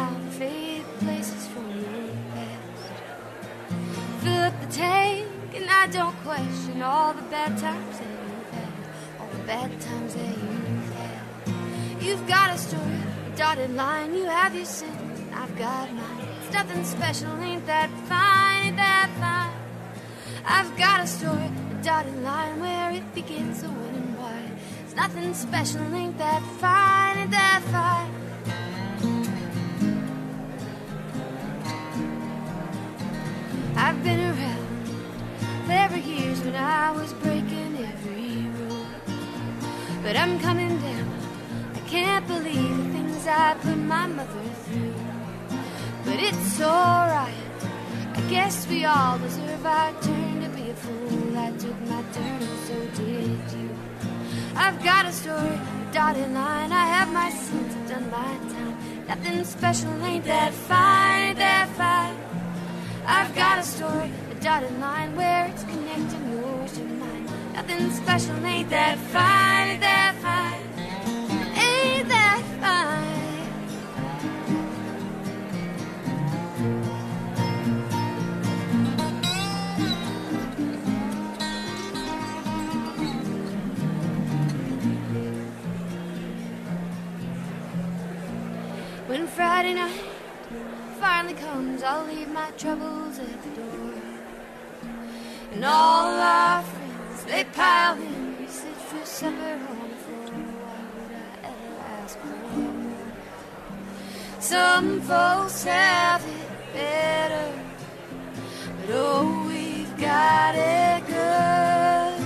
out the favorite places from your past. Fill up the tank and I don't question all the bad times that you've had, all the bad times that you've had. You've got a story, a dotted line, you have your sins, and I've got mine. It's nothing special, ain't that fine, ain't that fine? I've got a story, a dotted line, where it begins, the when and why. It's nothing special, ain't that fine, ain't that fine? I've been around there were years when I was breaking every rule, but I'm coming down. I can't believe the things I put my mother through. But it's alright, I guess we all deserve our turn to be a fool. I took my turn and so did you. I've got a story, a dotted line, I have my sins, I've done my time. Nothing special, ain't that fine, ain't that fine? I've got a story, a dotted line, where it's connecting yours to mine. Nothing special, ain't that fine, ain't that fine? Ain't that fine? When Friday night finally comes, I'll leave my troubles at the door. And all our friends, they pile in. We sit for supper on the floor. Why would I ever ask for more? Some folks have it better, but oh, we've got it good.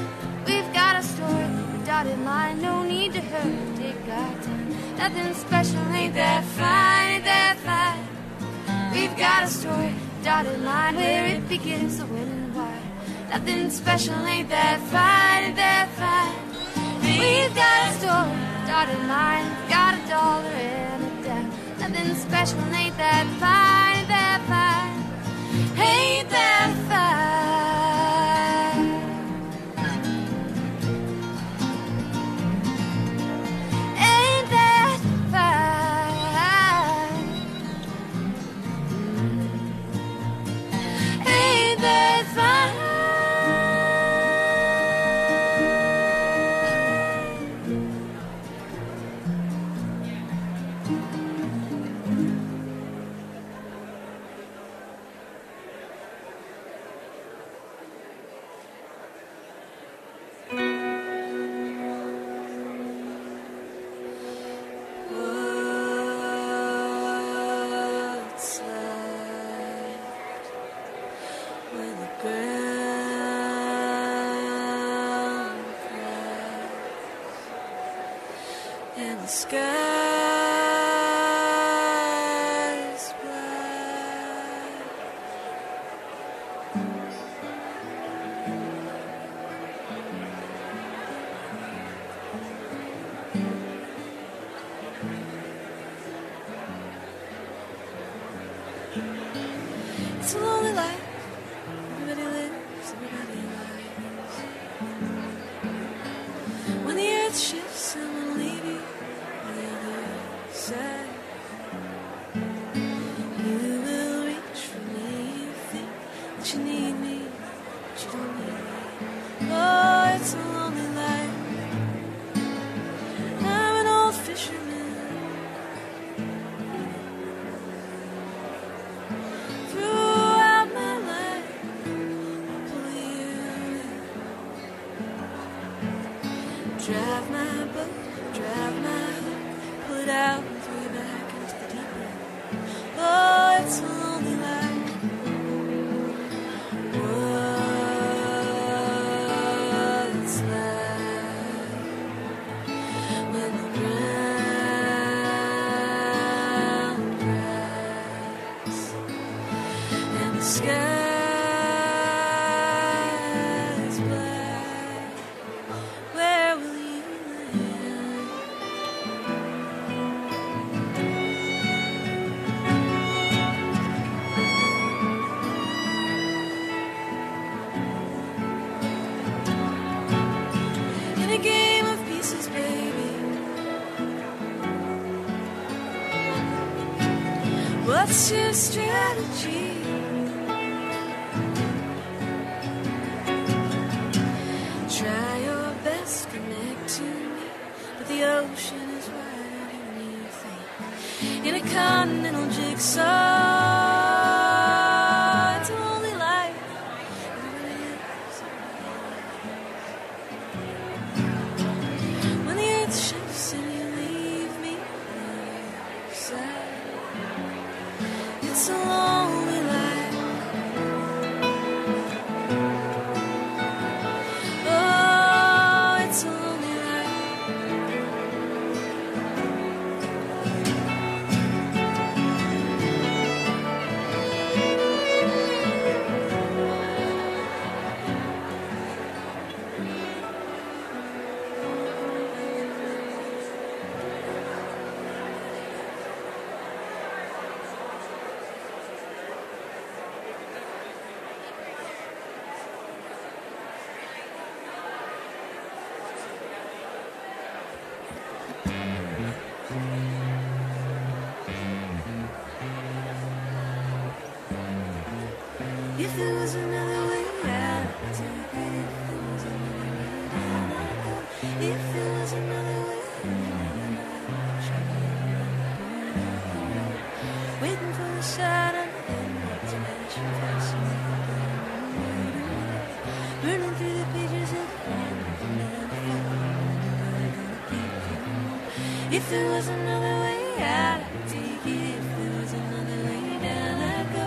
We've got a story, a dotted line, no need to hurry, take our time. Nothing special, ain't that fine, ain't that fine? We've got a story, dotted line, where it begins, the when and why. Nothing special, ain't that fine, ain't that fine? We've got a story, dotted line, got $1 and a dime. Nothing special, ain't that fine, ain't that fine? Ain't that fine? Ain't that fine? Ain't that fine? What's left when the ground cracks and the sky's black? It's a lonely life. Everybody lives, everybody lies. When the earth shifts, someone leave you on the other side. You will reach for me. You think that you need me, but you don't need me. Oh, it's a lonely life. I'm an old fisherman. Throughout my life, I'll pull you in. Drive my boat, drive my hook, pull it out and throw you back into the deep end. Oh, it's a lonely life. What's left when the ground cracks and the sky's black? Where will you land? What's your strategy? Try your best, connect to me, but the ocean is wider than you think. In a continental jigsaw, it's a lonely life. When the earth shifts and you leave me sad, it's a lonely life. Oh, it's a lonely life. If there was another way out, I'd take it. If there was another way out, I'd try it. Waiting for the shot on the imagination, burning through the pages of if there was another way out, I'd take it. If there was another way down, I'd go.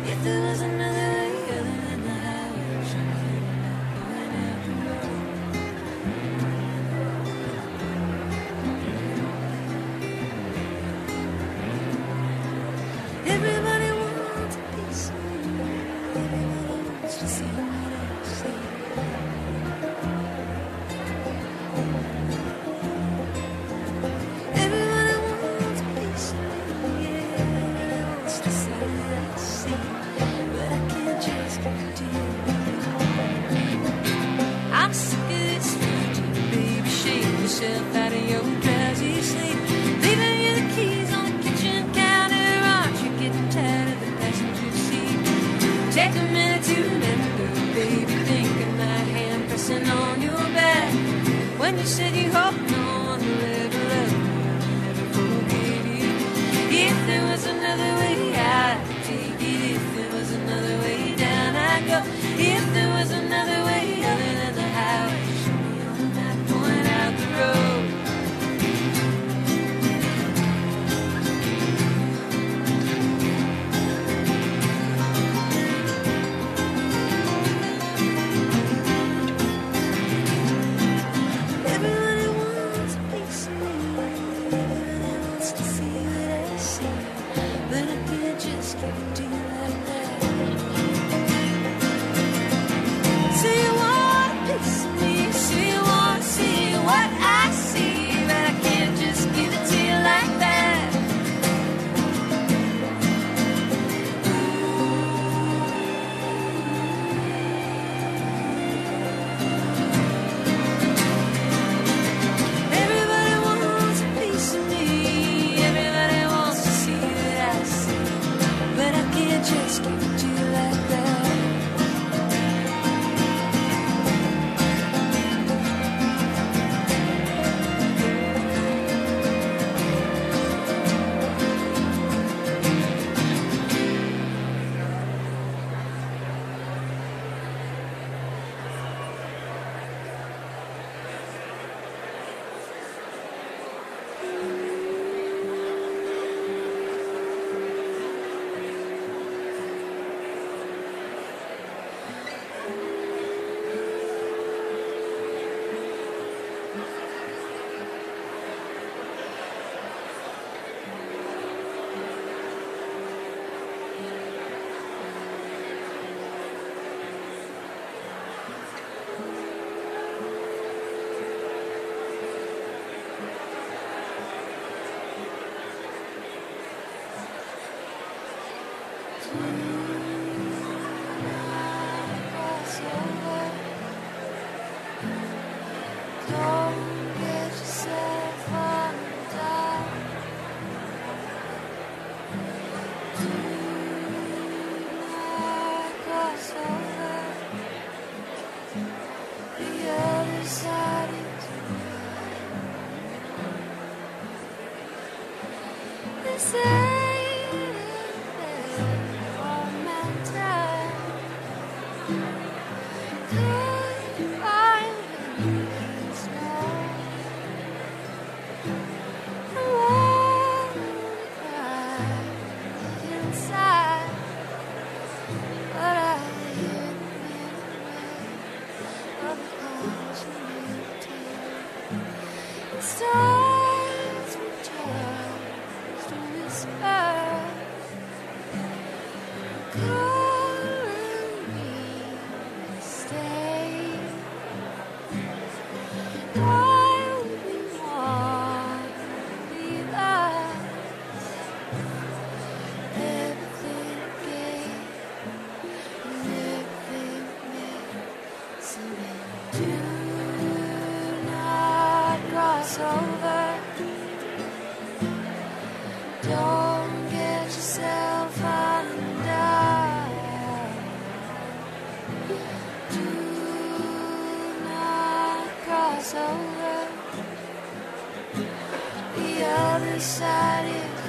If there was another way other than the highway, shining going out the road. Everybody wants a piece of me. Everybody wants to see what I see. Everybody wants a piece of me. Everybody wants to see what I see. But I can't just give it to you. I'm sick of this routine, baby. Shake yourself out of your drowsy sleep. Leaving you the keys on the kitchen counter. Aren't you getting tired of the passenger seat? Take a minute to let go, baby. Think of my hand pressing on your back. When you said you hope no one will ever love you, never forget you. If there was another way out, I'd take it. If there was another way down, I'd go. If there was another way other than the highway, show me on the map, point out the road. Everybody wants a piece of me. Everybody wants to see what I see. But I can't just give it to you like that. Say you want a piece of me. Say you want to see what I see. But I can't just give it to you like that. Everybody wants a piece of me. Everybody wants to see what I see. But I can't just give it to you like that. other side is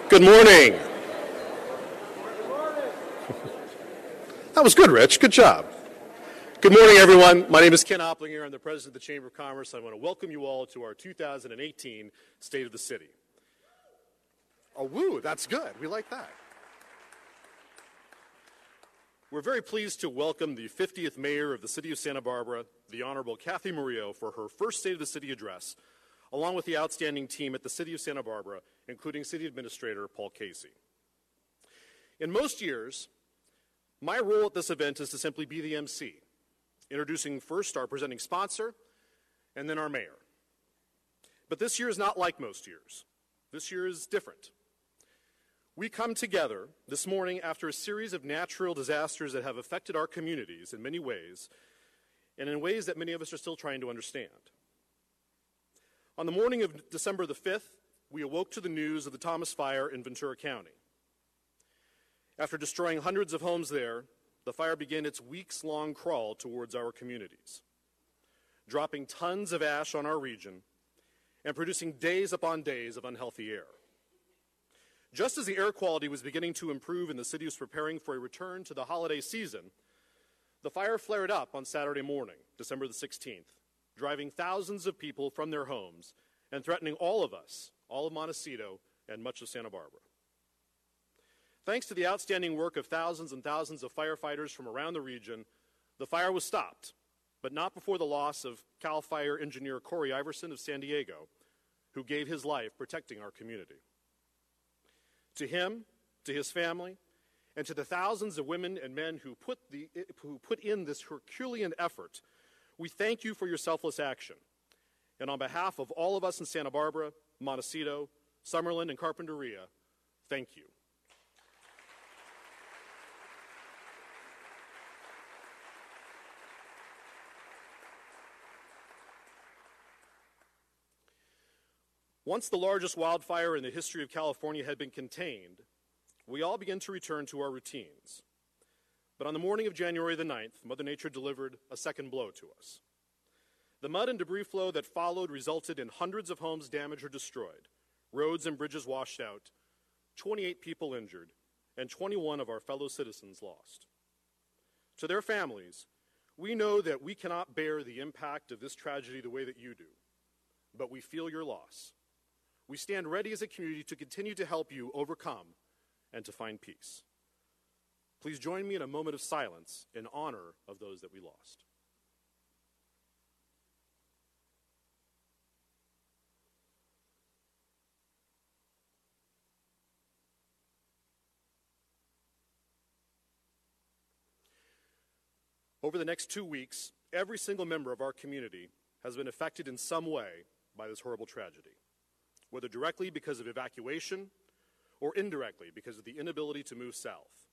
Good morning. That was good, Rich. Good job. Good morning, everyone. My name is Ken Opplinger. I'm the president of the Chamber of Commerce. I want to welcome you all to our 2018 State of the City. Oh, woo, that's good. We like that. We're very pleased to welcome the 50th mayor of the city of Santa Barbara, the Honorable Kathy Murillo, for her first State of the City address, along with the outstanding team at the city of Santa Barbara, including City Administrator Paul Casey. In most years, my role at this event is to simply be the MC, introducing first our presenting sponsor and then our mayor. But this year is not like most years. This year is different. We come together this morning after a series of natural disasters that have affected our communities in many ways, and in ways that many of us are still trying to understand. On the morning of December the 5th, we awoke to the news of the Thomas Fire in Ventura County. After destroying hundreds of homes there, the fire began its weeks-long crawl towards our communities, dropping tons of ash on our region and producing days upon days of unhealthy air. Just as the air quality was beginning to improve and the city was preparing for a return to the holiday season, the fire flared up on Saturday morning, December the 16th, driving thousands of people from their homes and threatening all of us, all of Montecito, and much of Santa Barbara. Thanks to the outstanding work of thousands and thousands of firefighters from around the region, the fire was stopped, but not before the loss of CAL FIRE engineer Corey Iverson of San Diego, who gave his life protecting our community. To him, to his family, and to the thousands of women and men who put in this Herculean effort, we thank you for your selfless action. And on behalf of all of us in Santa Barbara, Montecito, Summerlin, and Carpinteria, thank you. Once the largest wildfire in the history of California had been contained, we all began to return to our routines. But on the morning of January the 9th, Mother Nature delivered a second blow to us. The mud and debris flow that followed resulted in hundreds of homes damaged or destroyed, roads and bridges washed out, 28 people injured, and 21 of our fellow citizens lost. To their families, we know that we cannot bear the impact of this tragedy the way that you do, but we feel your loss. We stand ready as a community to continue to help you overcome and to find peace. Please join me in a moment of silence in honor of those that we lost. Over the next 2 weeks, every single member of our community has been affected in some way by this horrible tragedy, whether directly because of evacuation or indirectly because of the inability to move south.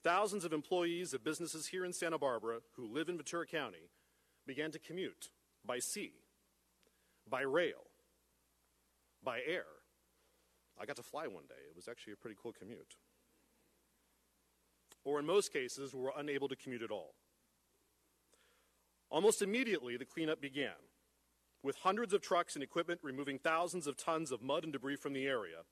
Thousands of employees of businesses here in Santa Barbara who live in Ventura County began to commute by sea, by rail, by air. I got to fly one day. It was actually a pretty cool commute. Or in most cases, we were unable to commute at all. Almost immediately, the cleanup began, with hundreds of trucks and equipment removing thousands of tons of mud and debris from the area,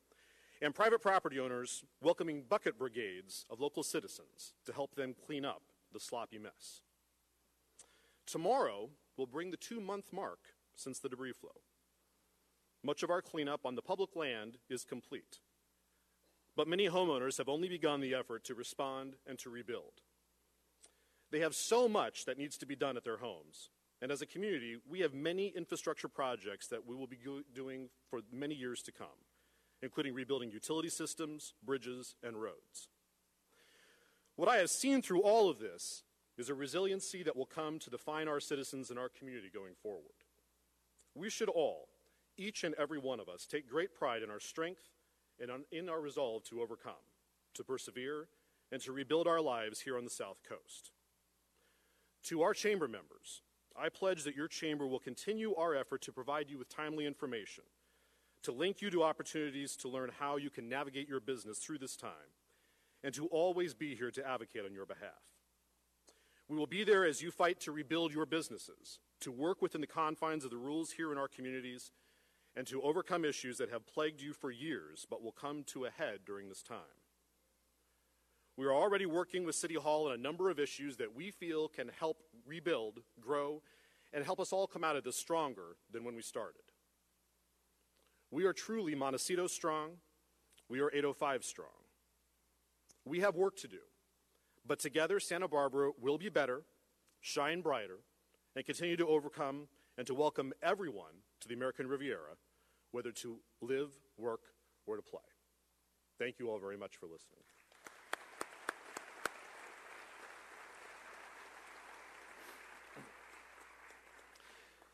and private property owners welcoming bucket brigades of local citizens to help them clean up the sloppy mess. Tomorrow will bring the 2-month mark since the debris flow. Much of our cleanup on the public land is complete, but many homeowners have only begun the effort to respond and to rebuild. They have so much that needs to be done at their homes, and as a community, we have many infrastructure projects that we will be doing for many years to come, including rebuilding utility systems, bridges, and roads. What I have seen through all of this is a resiliency that will come to define our citizens and our community going forward. We should all, each and every one of us, take great pride in our strength and in our resolve to overcome, to persevere, and to rebuild our lives here on the South Coast. To our chamber members, I pledge that your chamber will continue our effort to provide you with timely information, to link you to opportunities to learn how you can navigate your business through this time, and to always be here to advocate on your behalf. We will be there as you fight to rebuild your businesses, to work within the confines of the rules here in our communities, and to overcome issues that have plagued you for years but will come to a head during this time. We are already working with City Hall on a number of issues that we feel can help rebuild, grow, and help us all come out of this stronger than when we started. We are truly Montecito strong. We are 805 strong. We have work to do, but together Santa Barbara will be better, shine brighter, and continue to overcome and to welcome everyone to the American Riviera, whether to live, work, or to play. Thank you all very much for listening.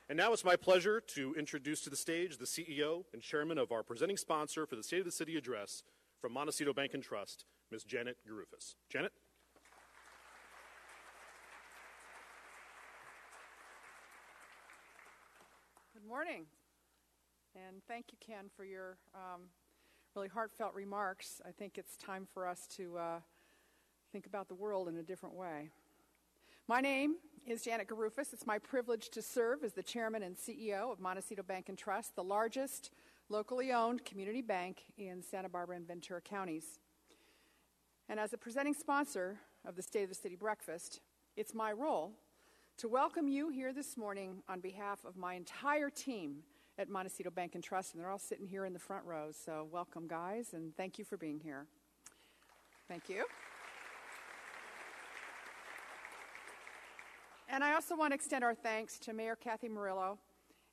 And now it's my pleasure to introduce to the stage the CEO and chairman of our presenting sponsor for the State of the City Address from Montecito Bank and Trust, Ms. Janet Garufas. Janet? Good morning, and thank you, Ken, for your really heartfelt remarks. I think it's time for us to think about the world in a different way. My name is Janet Garufas. It's my privilege to serve as the chairman and CEO of Montecito Bank and Trust, the largest locally owned community bank in Santa Barbara and Ventura counties. And as a presenting sponsor of the State of the City Breakfast, it's my role to welcome you here this morning on behalf of my entire team at Montecito Bank and Trust, and they're all sitting here in the front rows. So welcome, guys, and thank you for being here. Thank you. And I also want to extend our thanks to Mayor Kathy Murillo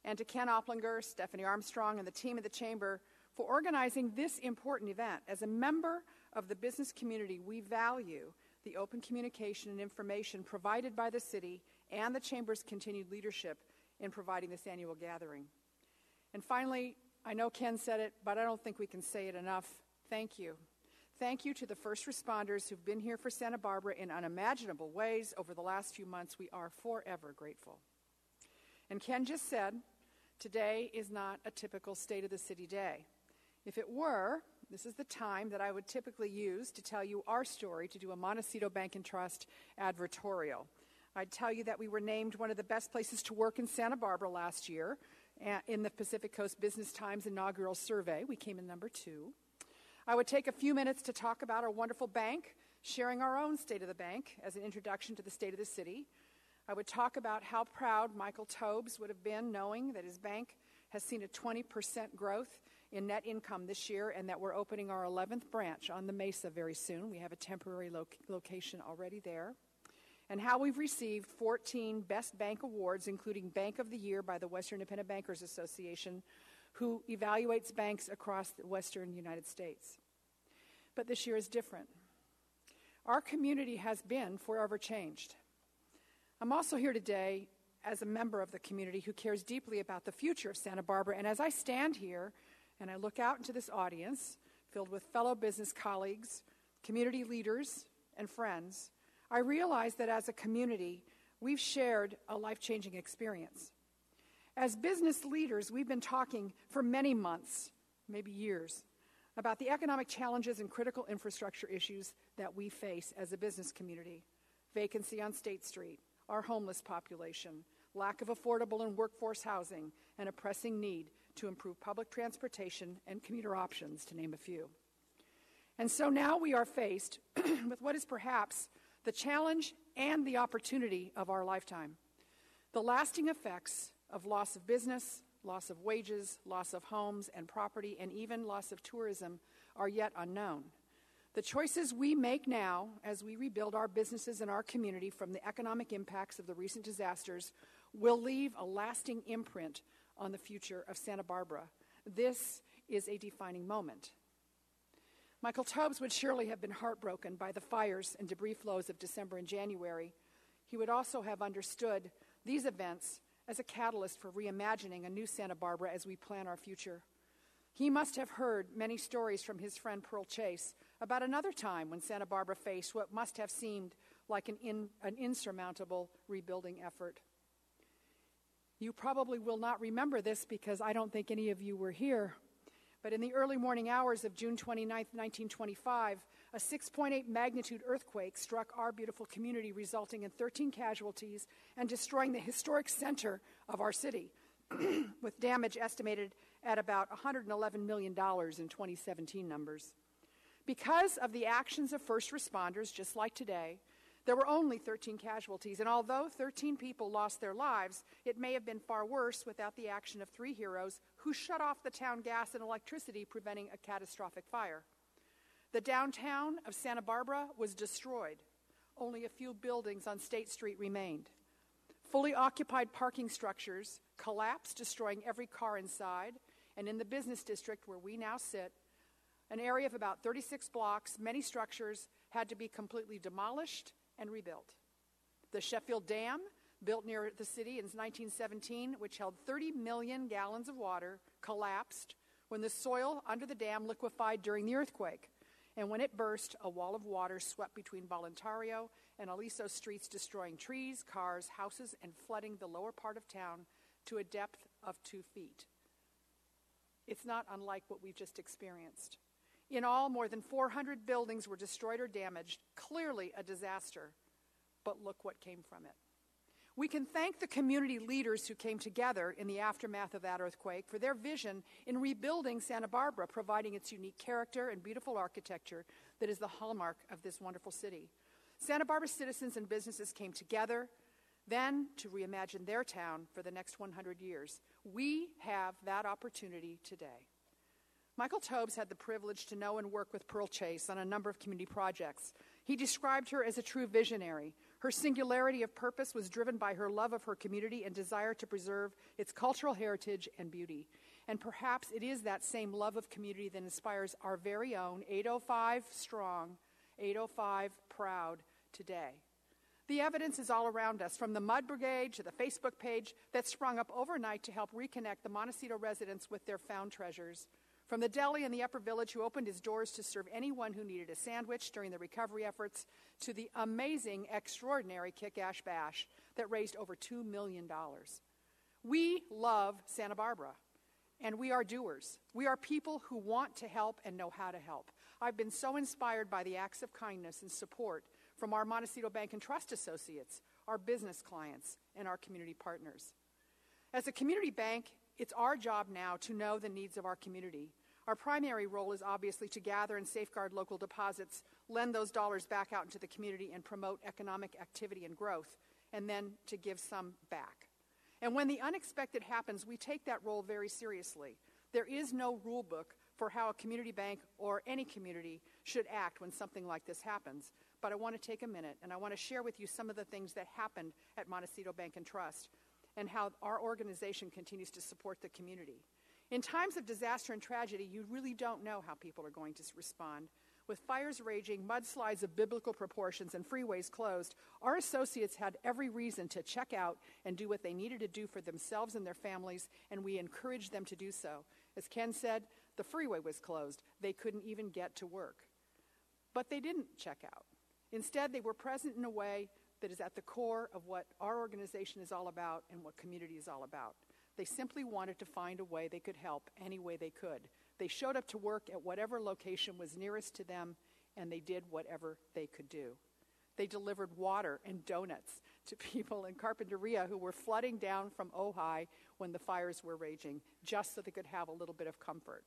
and to Ken Opplinger, Stephanie Armstrong, and the team of the Chamber for organizing this important event. As a member of the business community, we value the open communication and information provided by the city and the Chamber's continued leadership in providing this annual gathering. And finally, I know Ken said it, but I don't think we can say it enough. Thank you. Thank you to the first responders who've been here for Santa Barbara in unimaginable ways over the last few months. We are forever grateful. And Ken just said, today is not a typical State of the City day. If it were, this is the time that I would typically use to tell you our story, to do a Montecito Bank and Trust advertorial. I'd tell you that we were named one of the best places to work in Santa Barbara last year in the Pacific Coast Business Times inaugural survey. We came in number 2. I would take a few minutes to talk about our wonderful bank, sharing our own state of the bank as an introduction to the state of the city. I would talk about how proud Michael Tobes would have been knowing that his bank has seen a 20% growth in net income this year and that we're opening our 11th branch on the Mesa very soon. We have a temporary location already there. And how we've received 14 Best Bank Awards, including Bank of the Year by the Western Independent Bankers Association, who evaluates banks across the western United States. But this year is different. Our community has been forever changed. I'm also here today as a member of the community who cares deeply about the future of Santa Barbara, and as I stand here and I look out into this audience filled with fellow business colleagues, community leaders, and friends, I realize that as a community, we've shared a life-changing experience. As business leaders, we've been talking for many months, maybe years, about the economic challenges and critical infrastructure issues that we face as a business community. Vacancy on State Street, our homeless population, lack of affordable and workforce housing, and a pressing need to improve public transportation and commuter options, to name a few. And so now we are faced with what is perhaps the challenge and the opportunity of our lifetime: the lasting effects of loss of business, loss of wages, loss of homes and property, and even loss of tourism are yet unknown. The choices we make now as we rebuild our businesses and our community from the economic impacts of the recent disasters will leave a lasting imprint on the future of Santa Barbara. This is a defining moment. Michael Tobes would surely have been heartbroken by the fires and debris flows of December and January. He would also have understood these events as a catalyst for reimagining a new Santa Barbara as we plan our future. He must have heard many stories from his friend Pearl Chase about another time when Santa Barbara faced what must have seemed like an insurmountable rebuilding effort. You probably will not remember this because I don't think any of you were here, but in the early morning hours of June 29, 1925, a 6.8 magnitude earthquake struck our beautiful community, resulting in 13 casualties and destroying the historic center of our city, with damage estimated at about $111 million in 2017 numbers. Because of the actions of first responders, just like today, there were only 13 casualties, and although 13 people lost their lives, it may have been far worse without the action of 3 heroes who shut off the town gas and electricity, preventing a catastrophic fire. The downtown of Santa Barbara was destroyed. Only a few buildings on State Street remained. Fully occupied parking structures collapsed, destroying every car inside, and in the business district where we now sit, an area of about 36 blocks, many structures had to be completely demolished and rebuilt. The Sheffield Dam, built near the city in 1917, which held 30 million gallons of water, collapsed when the soil under the dam liquefied during the earthquake. And when it burst, a wall of water swept between Voluntario and Aliso streets, destroying trees, cars, houses, and flooding the lower part of town to a depth of 2 feet. It's not unlike what we've just experienced. In all, more than 400 buildings were destroyed or damaged, clearly a disaster. But look what came from it. We can thank the community leaders who came together in the aftermath of that earthquake for their vision in rebuilding Santa Barbara, providing its unique character and beautiful architecture that is the hallmark of this wonderful city. Santa Barbara citizens and businesses came together then to reimagine their town for the next 100 years. We have that opportunity today. Michael Tobes had the privilege to know and work with Pearl Chase on a number of community projects. He described her as a true visionary. Her singularity of purpose was driven by her love of her community and desire to preserve its cultural heritage and beauty. And perhaps it is that same love of community that inspires our very own 805 strong, 805 proud today. The evidence is all around us, from the Mud Brigade to the Facebook page that sprung up overnight to help reconnect the Montecito residents with their found treasures. From the deli in the Upper Village, who opened his doors to serve anyone who needed a sandwich during the recovery efforts, to the amazing, extraordinary Kick-Ash Bash that raised over $2 million. We love Santa Barbara, and we are doers. We are people who want to help and know how to help. I've been so inspired by the acts of kindness and support from our Montecito Bank and Trust associates, our business clients, and our community partners. As a community bank, it's our job now to know the needs of our community. Our primary role is obviously to gather and safeguard local deposits, lend those dollars back out into the community, and promote economic activity and growth, and then to give some back. And when the unexpected happens, we take that role very seriously. There is no rule book for how a community bank or any community should act when something like this happens. But I want to take a minute, and I want to share with you some of the things that happened at Montecito Bank and Trust and how our organization continues to support the community. In times of disaster and tragedy, you really don't know how people are going to respond. With fires raging, mudslides of biblical proportions, and freeways closed, our associates had every reason to check out and do what they needed to do for themselves and their families, and we encouraged them to do so. As Ken said, the freeway was closed. They couldn't even get to work. But they didn't check out. Instead, they were present in a way that is at the core of what our organization is all about and what community is all about. They simply wanted to find a way they could help any way they could. They showed up to work at whatever location was nearest to them, and they did whatever they could do. They delivered water and donuts to people in Carpinteria who were flooding down from Ojai when the fires were raging, just so they could have a little bit of comfort.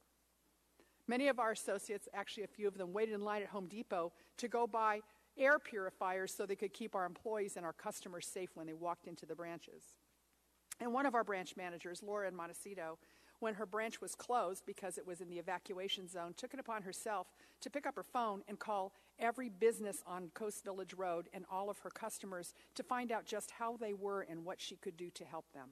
Many of our associates, actually a few of them, waited in line at Home Depot to go buy air purifiers so they could keep our employees and our customers safe when they walked into the branches. And one of our branch managers, Laura in Montecito, when her branch was closed because it was in the evacuation zone, took it upon herself to pick up her phone and call every business on Coast Village Road and all of her customers to find out just how they were and what she could do to help them.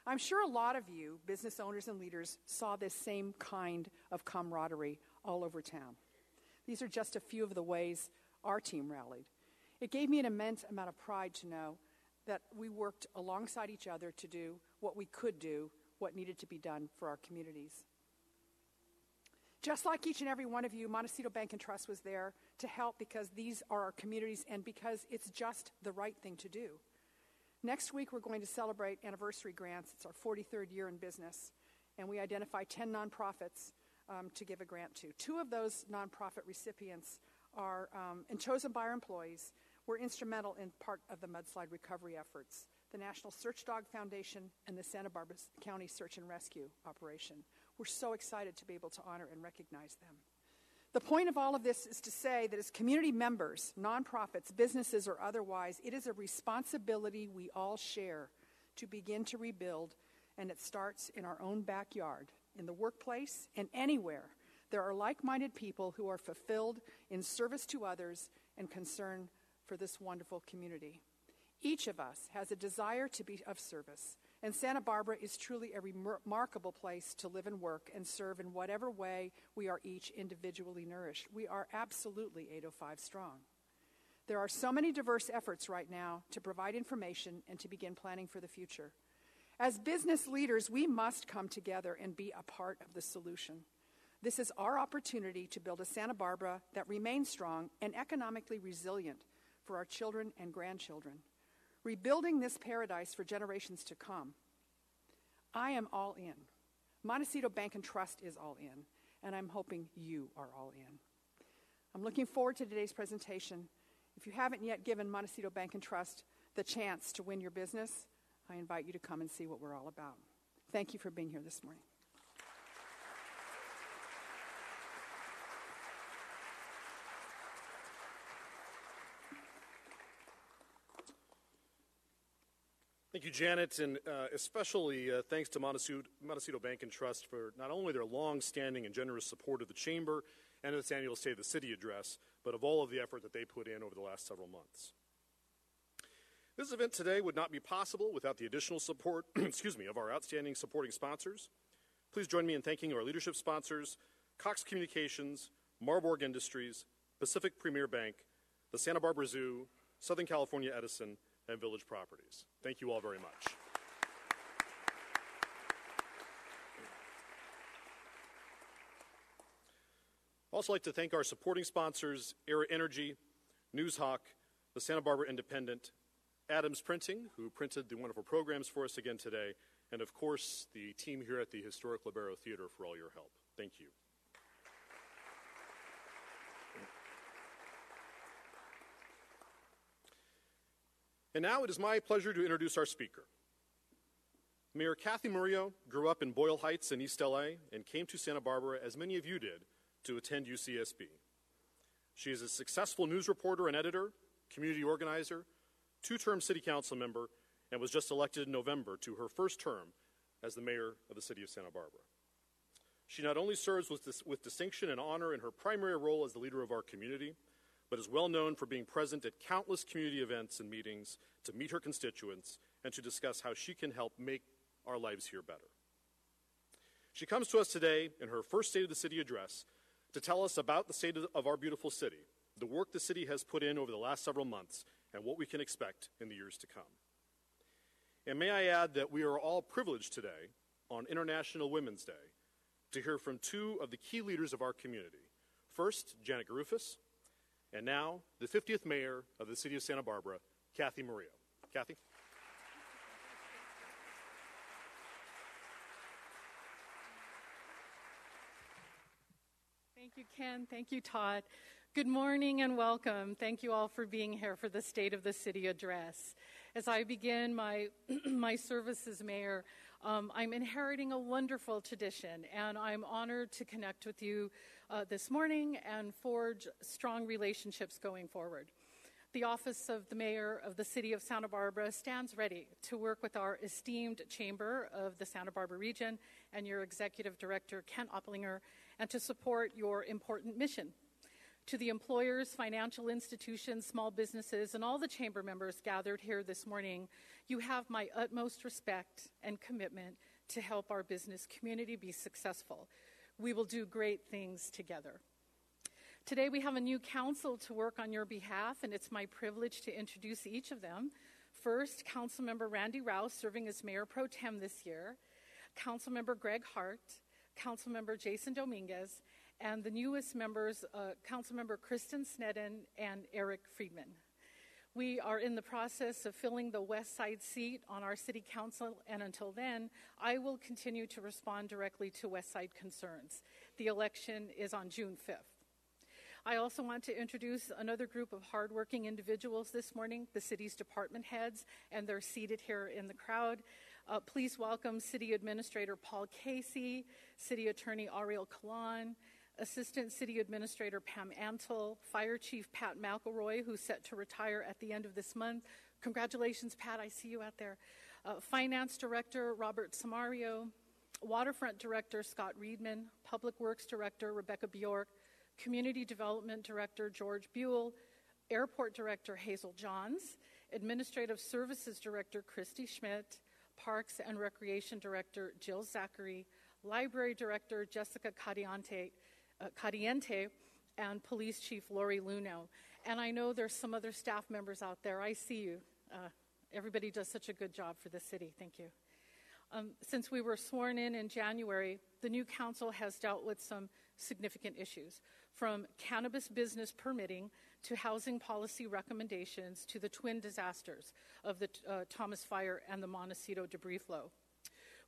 I'm sure a lot of you, business owners and leaders, saw this same kind of camaraderie all over town. These are just a few of the ways our team rallied. It gave me an immense amount of pride to know that we worked alongside each other to do what we could do, what needed to be done for our communities. Just like each and every one of you, Montecito Bank and Trust was there to help because these are our communities and because it's just the right thing to do. Next week, we're going to celebrate anniversary grants. It's our 43rd year in business, and we identify 10 nonprofits to give a grant to. 2 of those nonprofit recipients are, and chosen by our employees, were instrumental in part of the mudslide recovery efforts, the National Search Dog Foundation and the Santa Barbara County Search and Rescue Operation. We're so excited to be able to honor and recognize them. The point of all of this is to say that as community members, nonprofits, businesses, or otherwise, it is a responsibility we all share to begin to rebuild, and it starts in our own backyard, in the workplace, and anywhere. There are like-minded people who are fulfilled in service to others and concern for this wonderful community. Each of us has a desire to be of service, and Santa Barbara is truly a remarkable place to live and work and serve in whatever way we are each individually nourished. We are absolutely 805 strong. There are so many diverse efforts right now to provide information and to begin planning for the future. As business leaders, we must come together and be a part of the solution. This is our opportunity to build a Santa Barbara that remains strong and economically resilient for our children and grandchildren, rebuilding this paradise for generations to come. I am all in. Montecito Bank and Trust is all in, and I'm hoping you are all in. I'm looking forward to today's presentation. If you haven't yet given Montecito Bank and Trust the chance to win your business, I invite you to come and see what we're all about. Thank you for being here this morning. Thank you, Janet, and especially thanks to Montecito Bank and Trust for not only their long-standing and generous support of the Chamber and its annual State of the City address, but of all of the effort that they put in over the last several months. This event today would not be possible without the additional support, of our outstanding supporting sponsors. Please join me in thanking our leadership sponsors, Cox Communications, Marburg Industries, Pacific Premier Bank, the Santa Barbara Zoo, Southern California Edison, and Village Properties. Thank you all very much. I'd also like to thank our supporting sponsors, Era Energy, NewsHawk, the Santa Barbara Independent, Adams Printing, who printed the wonderful programs for us again today, and of course, the team here at the Historic Libero Theater for all your help. Thank you. And now it is my pleasure to introduce our speaker. Mayor Cathy Murillo grew up in Boyle Heights in East LA and came to Santa Barbara, as many of you did, to attend UCSB. She is a successful news reporter and editor, community organizer, 2-term city council member, and was just elected in November to her first term as the mayor of the city of Santa Barbara. She not only serves with distinction and honor in her primary role as the leader of our community, but is well known for being present at countless community events and meetings to meet her constituents and to discuss how she can help make our lives here better. She comes to us today in her first State of the City address to tell us about the state of our beautiful city, the work the city has put in over the last several months, and what we can expect in the years to come. And may I add that we are all privileged today, on International Women's Day, to hear from 2 of the key leaders of our community. First, Janet Garufas, and now, the 50th mayor of the city of Santa Barbara, Cathy Murillo. Cathy? Thank you, Ken. Thank you, Todd. Good morning and welcome. Thank you all for being here for the State of the City address. As I begin my service as mayor, I'm inheriting a wonderful tradition, and I'm honored to connect with you this morning and forge strong relationships going forward. The office of the mayor of the city of Santa Barbara stands ready to work with our esteemed chamber of the Santa Barbara region and your executive director, Ken Opplinger, and to support your important mission. To the employers, financial institutions, small businesses, and all the chamber members gathered here this morning, you have my utmost respect and commitment to help our business community be successful. We will do great things together. Today we have a new council to work on your behalf, and it's my privilege to introduce each of them. First, Councilmember Randy Rouse, serving as Mayor Pro Tem this year, Councilmember Greg Hart, Councilmember Jason Dominguez, and the newest members, Councilmember Kristen Sneddon and Eric Friedman. We are in the process of filling the West Side seat on our City Council, and until then, I will continue to respond directly to West Side concerns. The election is on June 5th. I also want to introduce another group of hardworking individuals this morning, the city's department heads, and they're seated here in the crowd. Please welcome City Administrator Paul Casey, City Attorney Ariel Kalan, Assistant City Administrator Pam Antle, Fire Chief Pat McElroy, who's set to retire at the end of this month. Congratulations, Pat, I see you out there. Finance Director Robert Samario, Waterfront Director Scott Reedman, Public Works Director Rebecca Bjork, Community Development Director George Buell, Airport Director Hazel Johns, Administrative Services Director Christy Schmidt, Parks and Recreation Director Jill Zachary, Library Director Jessica Cadiente, and Police Chief Lori Luno. And I know there's some other staff members out there. I see you. Everybody does such a good job for the city. Thank you. Since we were sworn in January, the new council has dealt with some significant issues, from cannabis business permitting to housing policy recommendations to the twin disasters of the Thomas Fire and the Montecito debris flow.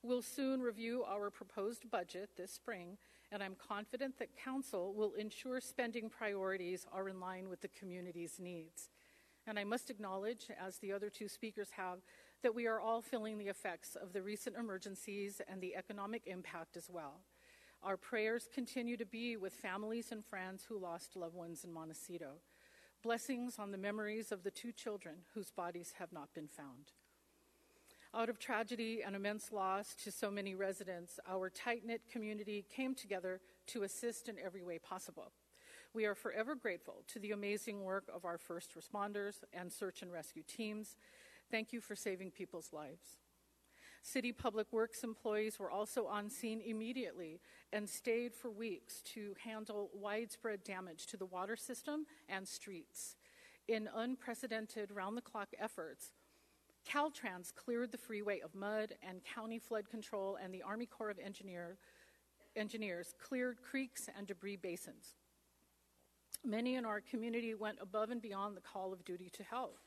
We'll soon review our proposed budget this spring, and I'm confident that Council will ensure spending priorities are in line with the community's needs. And I must acknowledge, as the other two speakers have, that we are all feeling the effects of the recent emergencies and the economic impact as well. Our prayers continue to be with families and friends who lost loved ones in Montecito. Blessings on the memories of the two children whose bodies have not been found. Out of tragedy and immense loss to so many residents, our tight-knit community came together to assist in every way possible. We are forever grateful to the amazing work of our first responders and search and rescue teams. Thank you for saving people's lives. City Public Works employees were also on scene immediately and stayed for weeks to handle widespread damage to the water system and streets. In unprecedented round-the-clock efforts, Caltrans cleared the freeway of mud, and County Flood Control and the Army Corps of Engineers cleared creeks and debris basins. Many in our community went above and beyond the call of duty to help.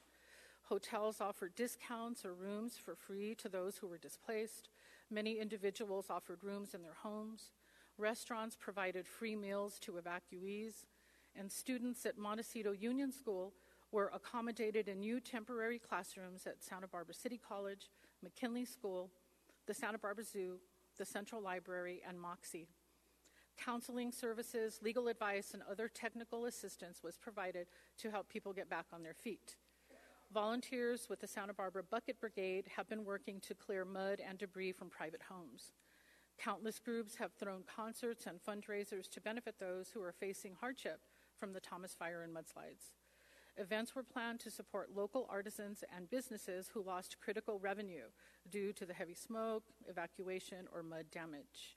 Hotels offered discounts or rooms for free to those who were displaced. Many individuals offered rooms in their homes. Restaurants provided free meals to evacuees. And students at Montecito Union School were accommodated in new temporary classrooms at Santa Barbara City College, McKinley School, the Santa Barbara Zoo, the Central Library, and Moxie. Counseling services, legal advice, and other technical assistance was provided to help people get back on their feet. Volunteers with the Santa Barbara Bucket Brigade have been working to clear mud and debris from private homes. Countless groups have thrown concerts and fundraisers to benefit those who are facing hardship from the Thomas Fire and mudslides. Events were planned to support local artisans and businesses who lost critical revenue due to the heavy smoke, evacuation, or mud damage.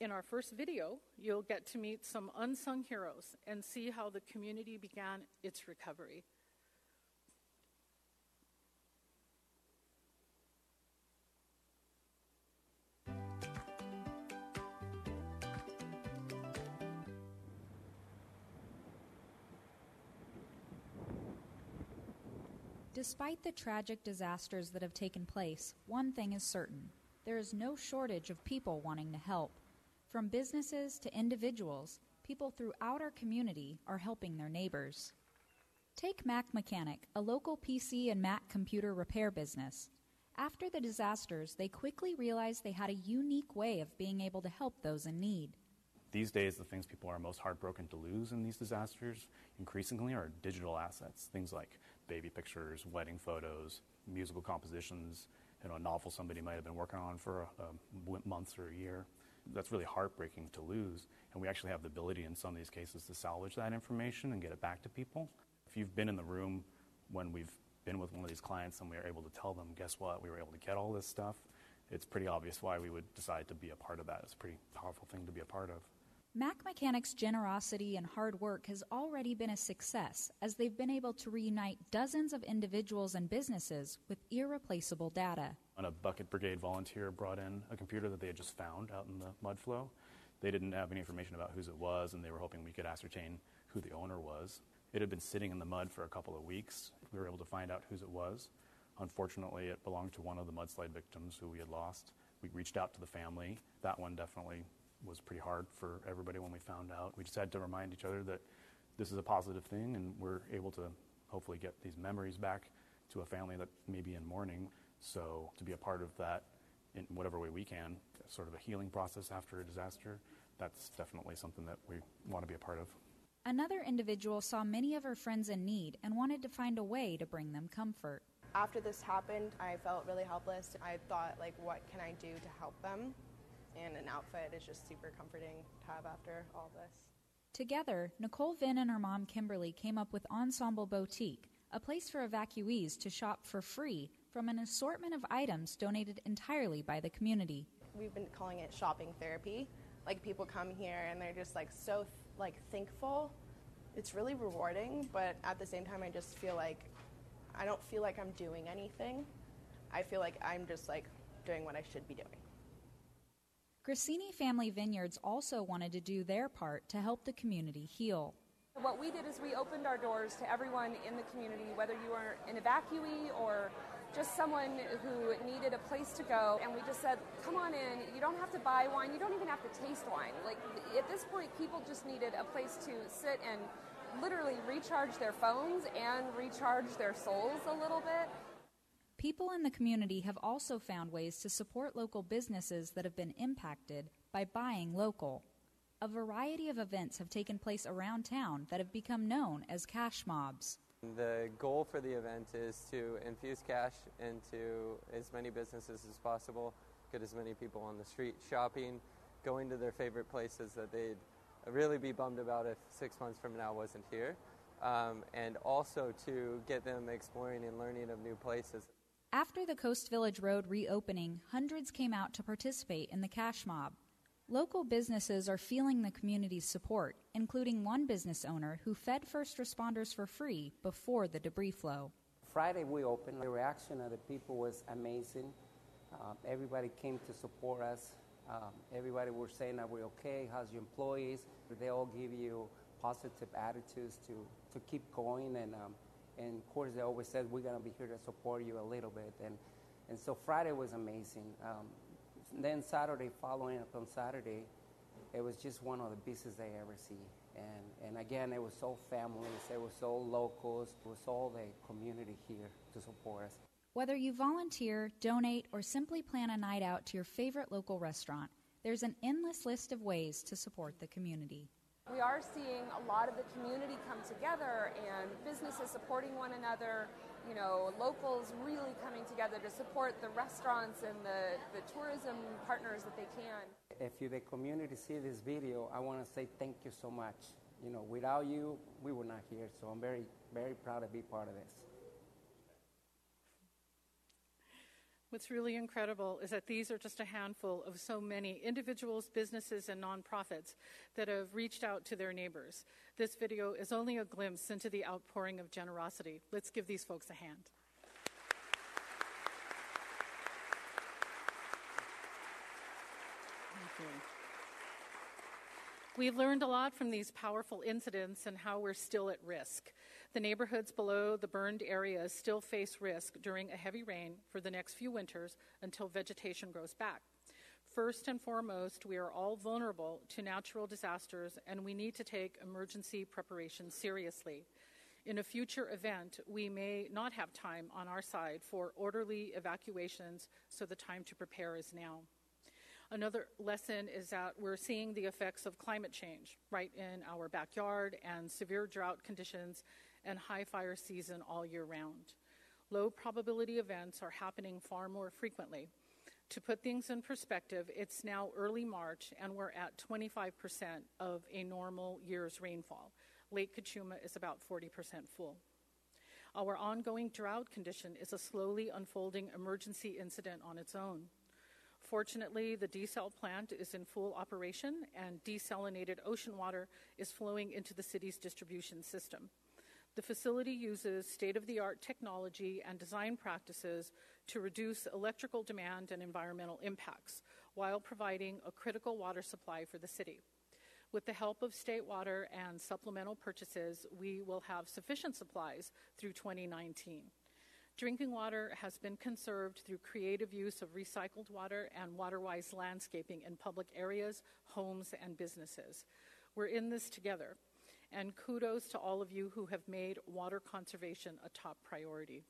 In our first video, you'll get to meet some unsung heroes and see how the community began its recovery. Despite the tragic disasters that have taken place, one thing is certain. There is no shortage of people wanting to help. From businesses to individuals, people throughout our community are helping their neighbors. Take Mac Mechanic, a local PC and Mac computer repair business. After the disasters, they quickly realized they had a unique way of being able to help those in need. These days, the things people are most heartbroken to lose in these disasters increasingly are digital assets, things like baby pictures, wedding photos, musical compositions, a novel somebody might have been working on for months or a year. That's really heartbreaking to lose, and we actually have the ability in some of these cases to salvage that information and get it back to people. If you've been in the room when we've been with one of these clients and we were able to tell them, guess what, we were able to get all this stuff, it's pretty obvious why we would decide to be a part of that. It's a pretty powerful thing to be a part of. Mac Mechanic's generosity and hard work has already been a success, as they've been able to reunite dozens of individuals and businesses with irreplaceable data. When a Bucket Brigade volunteer brought in a computer that they had just found out in the mud flow, They didn't have any information about whose it was, and they were hoping we could ascertain who the owner was. It had been sitting in the mud for a couple of weeks. We were able to find out whose it was. Unfortunately, it belonged to one of the mudslide victims who we had lost. We reached out to the family. That one definitely was pretty hard for everybody when we found out. We just had to remind each other that this is a positive thing, and we're able to hopefully get these memories back to a family that may be in mourning. So to be a part of that in whatever way we can, sort of a healing process after a disaster, that's definitely something that we want to be a part of. Another individual saw many of her friends in need and wanted to find a way to bring them comfort. After this happened, I felt really helpless. I thought, like, what can I do to help them? And an outfit is just super comforting to have after all this. Together, Nicole Vinn and her mom Kimberly came up with Ensemble Boutique, a place for evacuees to shop for free from an assortment of items donated entirely by the community. We've been calling it shopping therapy. Like, people come here and they're just so thankful. It's really rewarding, but at the same time I just feel like I don't feel like I'm doing anything. I feel like I'm just doing what I should be doing. Grassini Family Vineyards also wanted to do their part to help the community heal. What we did is we opened our doors to everyone in the community, whether you are an evacuee or just someone who needed a place to go, and we just said, come on in, you don't have to buy wine, you don't even have to taste wine. At this point, people just needed a place to sit and literally recharge their phones and recharge their souls a little bit. People in the community have also found ways to support local businesses that have been impacted by buying local. A variety of events have taken place around town that have become known as cash mobs. The goal for the event is to infuse cash into as many businesses as possible, get as many people on the street shopping, going to their favorite places that they'd really be bummed about if 6 months from now wasn't here, and also to get them exploring and learning of new places. After the Coast Village Road reopening, hundreds came out to participate in the cash mob. Local businesses are feeling the community's support, including one business owner who fed first responders for free before the debris flow. Friday we opened. The reaction of the people was amazing. Everybody came to support us. Everybody were saying, are we okay? How's your employees? They all give you positive attitudes to keep going. And of course, they always said, we're going to be here to support you a little bit. And so Friday was amazing. Then Saturday, following up on Saturday, it was just one of the busiest I ever see. And again, it was all families, it was all locals, it was all the community here to support us. Whether you volunteer, donate, or simply plan a night out to your favorite local restaurant, there's an endless list of ways to support the community. We are seeing a lot of the community come together and businesses supporting one another, locals really coming together to support the restaurants and the tourism partners that they can. If the community see this video, I want to say thank you so much. Without you, we were not here, so I'm very, very proud to be part of this. What's really incredible is that these are just a handful of so many individuals, businesses, and nonprofits that have reached out to their neighbors. This video is only a glimpse into the outpouring of generosity. Let's give these folks a hand. Thank you. We've learned a lot from these powerful incidents and how we're still at risk. The neighborhoods below the burned areas still face risk during a heavy rain for the next few winters until vegetation grows back. First and foremost, we are all vulnerable to natural disasters, and we need to take emergency preparation seriously. In a future event, we may not have time on our side for orderly evacuations, so the time to prepare is now. Another lesson is that we're seeing the effects of climate change right in our backyard, and severe drought conditions and high fire season all year round. Low probability events are happening far more frequently. To put things in perspective, it's now early March and we're at 25% of a normal year's rainfall. Lake Cachuma is about 40% full. Our ongoing drought condition is a slowly unfolding emergency incident on its own. Fortunately, the desal plant is in full operation and desalinated ocean water is flowing into the city's distribution system. The facility uses state-of-the-art technology and design practices to reduce electrical demand and environmental impacts, while providing a critical water supply for the city. With the help of state water and supplemental purchases, we will have sufficient supplies through 2019. Drinking water has been conserved through creative use of recycled water and water-wise landscaping in public areas, homes, and businesses. We're in this together, and kudos to all of you who have made water conservation a top priority.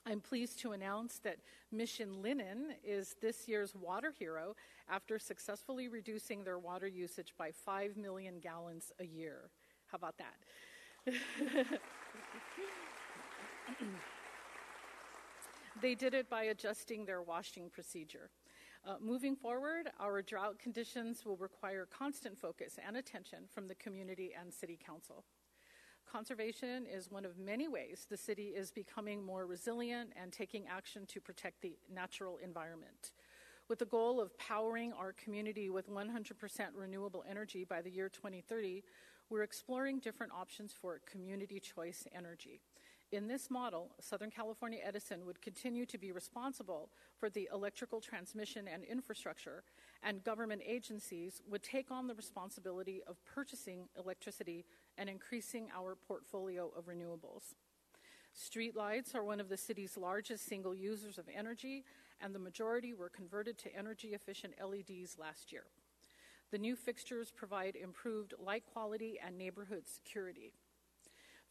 I'm pleased to announce that Mission Linen is this year's water hero after successfully reducing their water usage by 5 million gallons a year. How about that? They did it by adjusting their washing procedure. Moving forward, our drought conditions will require constant focus and attention from the community and City Council. Conservation is one of many ways the city is becoming more resilient and taking action to protect the natural environment. With the goal of powering our community with 100% renewable energy by the year 2030, we're exploring different options for community choice energy. In this model, Southern California Edison would continue to be responsible for the electrical transmission and infrastructure, and government agencies would take on the responsibility of purchasing electricity and increasing our portfolio of renewables. Streetlights are one of the city's largest single users of energy, and the majority were converted to energy-efficient LEDs last year. The new fixtures provide improved light quality and neighborhood security.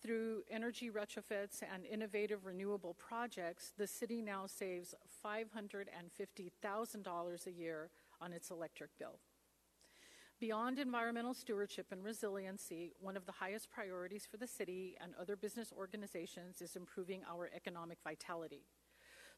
Through energy retrofits and innovative renewable projects, the city now saves $550,000 a year on its electric bill. Beyond environmental stewardship and resiliency, one of the highest priorities for the city and other business organizations is improving our economic vitality.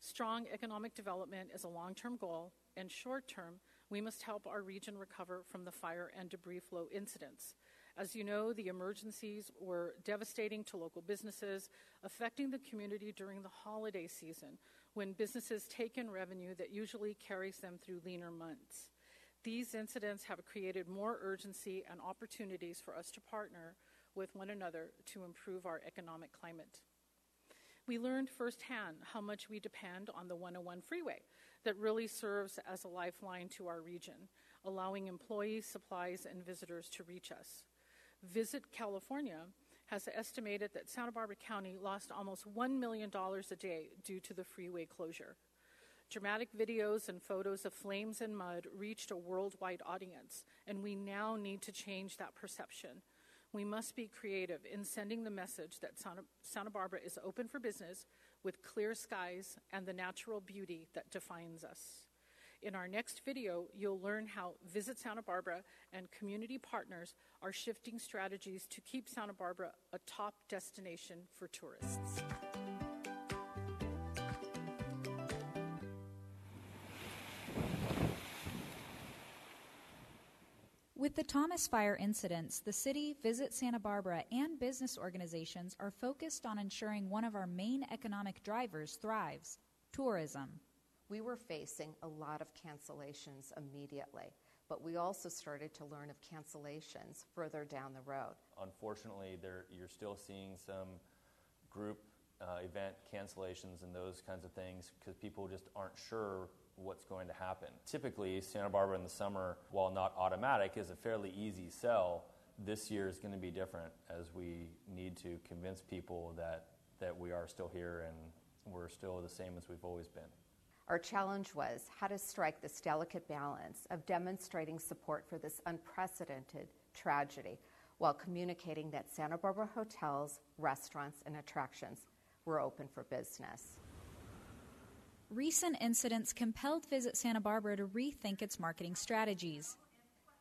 Strong economic development is a long-term goal, and short-term, we must help our region recover from the fire and debris flow incidents. As you know, the emergencies were devastating to local businesses, affecting the community during the holiday season, when businesses take in revenue that usually carries them through leaner months. These incidents have created more urgency and opportunities for us to partner with one another to improve our economic climate. We learned firsthand how much we depend on the 101 freeway that really serves as a lifeline to our region, allowing employees, supplies, and visitors to reach us. Visit California has estimated that Santa Barbara County lost almost $1 million a day due to the freeway closure. Dramatic videos and photos of flames and mud reached a worldwide audience, and we now need to change that perception. We must be creative in sending the message that Santa Barbara is open for business with clear skies and the natural beauty that defines us. In our next video, you'll learn how Visit Santa Barbara and community partners are shifting strategies to keep Santa Barbara a top destination for tourists. With the Thomas Fire incidents, the city, Visit Santa Barbara, and business organizations are focused on ensuring one of our main economic drivers thrives: tourism. We were facing a lot of cancellations immediately, but we also started to learn of cancellations further down the road. Unfortunately, you're still seeing some group event cancellations and those kinds of things because people just aren't sure what's going to happen. Typically, Santa Barbara in the summer, while not automatic, is a fairly easy sell. This year is going to be different as we need to convince people that we are still here and we're still the same as we've always been. Our challenge was how to strike this delicate balance of demonstrating support for this unprecedented tragedy while communicating that Santa Barbara hotels, restaurants, and attractions were open for business. Recent incidents compelled Visit Santa Barbara to rethink its marketing strategies.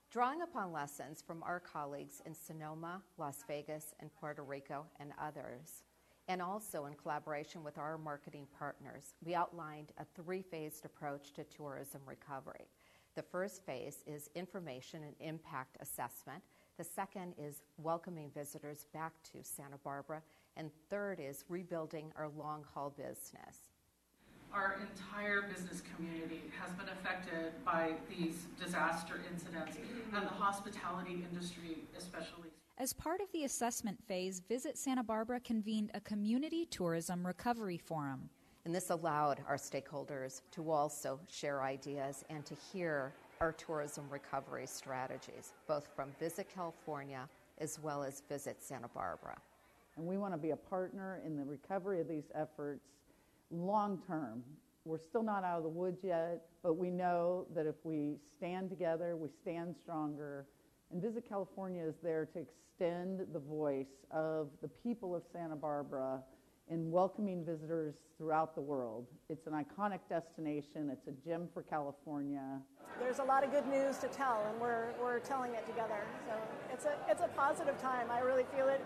Drawing upon lessons from our colleagues in Sonoma, Las Vegas, and Puerto Rico, and others, and also in collaboration with our marketing partners, we outlined a three-phased approach to tourism recovery. The first phase is information and impact assessment. The second is welcoming visitors back to Santa Barbara. And third is rebuilding our long-haul business. Our entire business community has been affected by these disaster incidents, and the hospitality industry especially. As part of the assessment phase, Visit Santa Barbara convened a community tourism recovery forum. And this allowed our stakeholders to also share ideas and to hear our tourism recovery strategies, both from Visit California as well as Visit Santa Barbara. And we want to be a partner in the recovery of these efforts long term. We're still not out of the woods yet, but we know that if we stand together, we stand stronger. And Visit California is there to extend the voice of the people of Santa Barbara in welcoming visitors throughout the world. It's an iconic destination. It's a gem for California. There's a lot of good news to tell, and we're telling it together. So it's a positive time. I really feel it.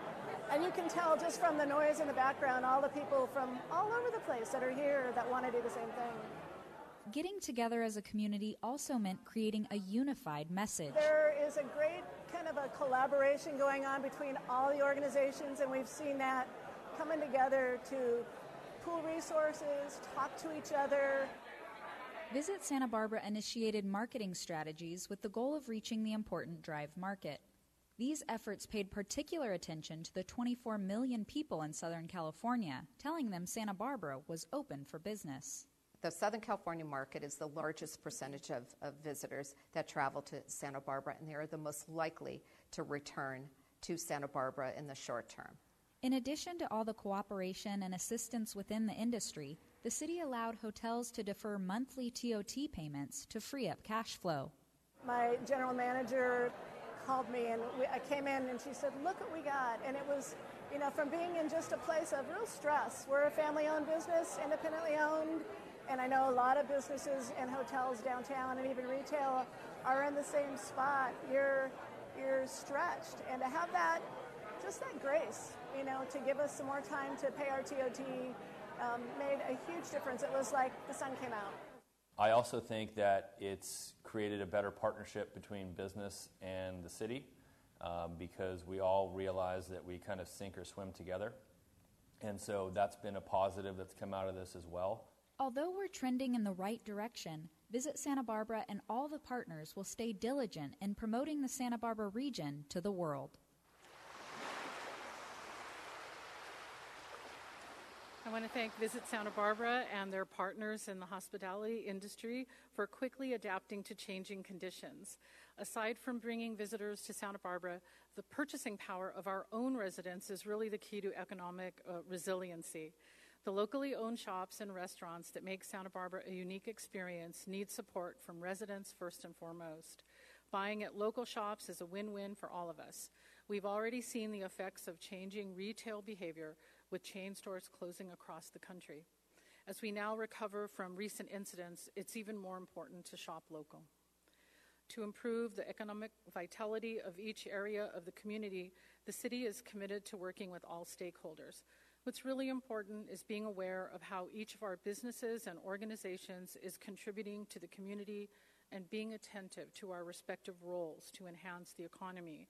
And you can tell just from the noise in the background, all the people from all over the place that are here that want to do the same thing. Getting together as a community also meant creating a unified message. There is a great kind of a collaboration going on between all the organizations, and we've seen that coming together to pool resources, talk to each other. Visit Santa Barbara initiated marketing strategies with the goal of reaching the important drive market. These efforts paid particular attention to the 24 million people in Southern California, telling them Santa Barbara was open for business. The Southern California market is the largest percentage of visitors that travel to Santa Barbara, and they are the most likely to return to Santa Barbara in the short term. In addition to all the cooperation and assistance within the industry, the city allowed hotels to defer monthly TOT payments to free up cash flow. My general manager called me, and I came in, and she said, look what we got. And it was, from being in just a place of real stress. We're a family-owned business, independently owned, and I know a lot of businesses and hotels downtown and even retail are in the same spot. You're stretched, and to have that, just that grace, to give us some more time to pay our TOT made a huge difference. It was like the sun came out. I also think that it's created a better partnership between business and the city because we all realize that we kind of sink or swim together. And so that's been a positive that's come out of this as well. Although we're trending in the right direction, Visit Santa Barbara and all the partners will stay diligent in promoting the Santa Barbara region to the world. I want to thank Visit Santa Barbara and their partners in the hospitality industry for quickly adapting to changing conditions. Aside from bringing visitors to Santa Barbara, the purchasing power of our own residents is really the key to economic resiliency. The locally owned shops and restaurants that make Santa Barbara a unique experience need support from residents first and foremost. Buying at local shops is a win-win for all of us. We've already seen the effects of changing retail behavior with chain stores closing across the country. As we now recover from recent incidents, it's even more important to shop local. To improve the economic vitality of each area of the community, the city is committed to working with all stakeholders. What's really important is being aware of how each of our businesses and organizations is contributing to the community and being attentive to our respective roles to enhance the economy.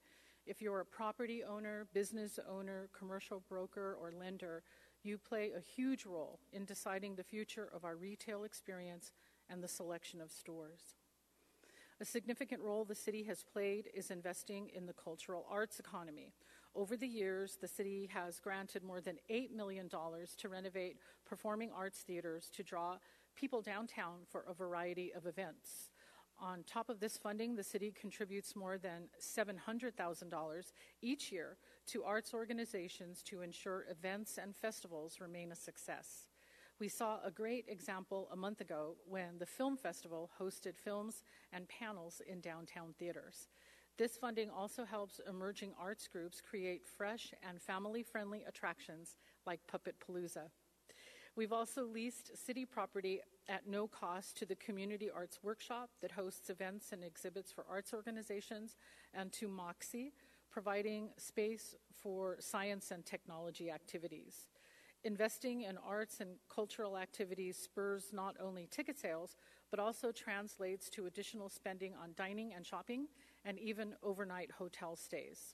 If you're a property owner, business owner, commercial broker, or lender, you play a huge role in deciding the future of our retail experience and the selection of stores. A significant role the city has played is investing in the cultural arts economy. Over the years, the city has granted more than $8 million to renovate performing arts theaters to draw people downtown for a variety of events. On top of this funding, the city contributes more than $700,000 each year to arts organizations to ensure events and festivals remain a success. We saw a great example a month ago when the Film Festival hosted films and panels in downtown theaters. This funding also helps emerging arts groups create fresh and family-friendly attractions like Puppet Palooza. We've also leased city property at no cost to the Community Arts Workshop that hosts events and exhibits for arts organizations, and to Moxie, providing space for science and technology activities. Investing in arts and cultural activities spurs not only ticket sales, but also translates to additional spending on dining and shopping, and even overnight hotel stays.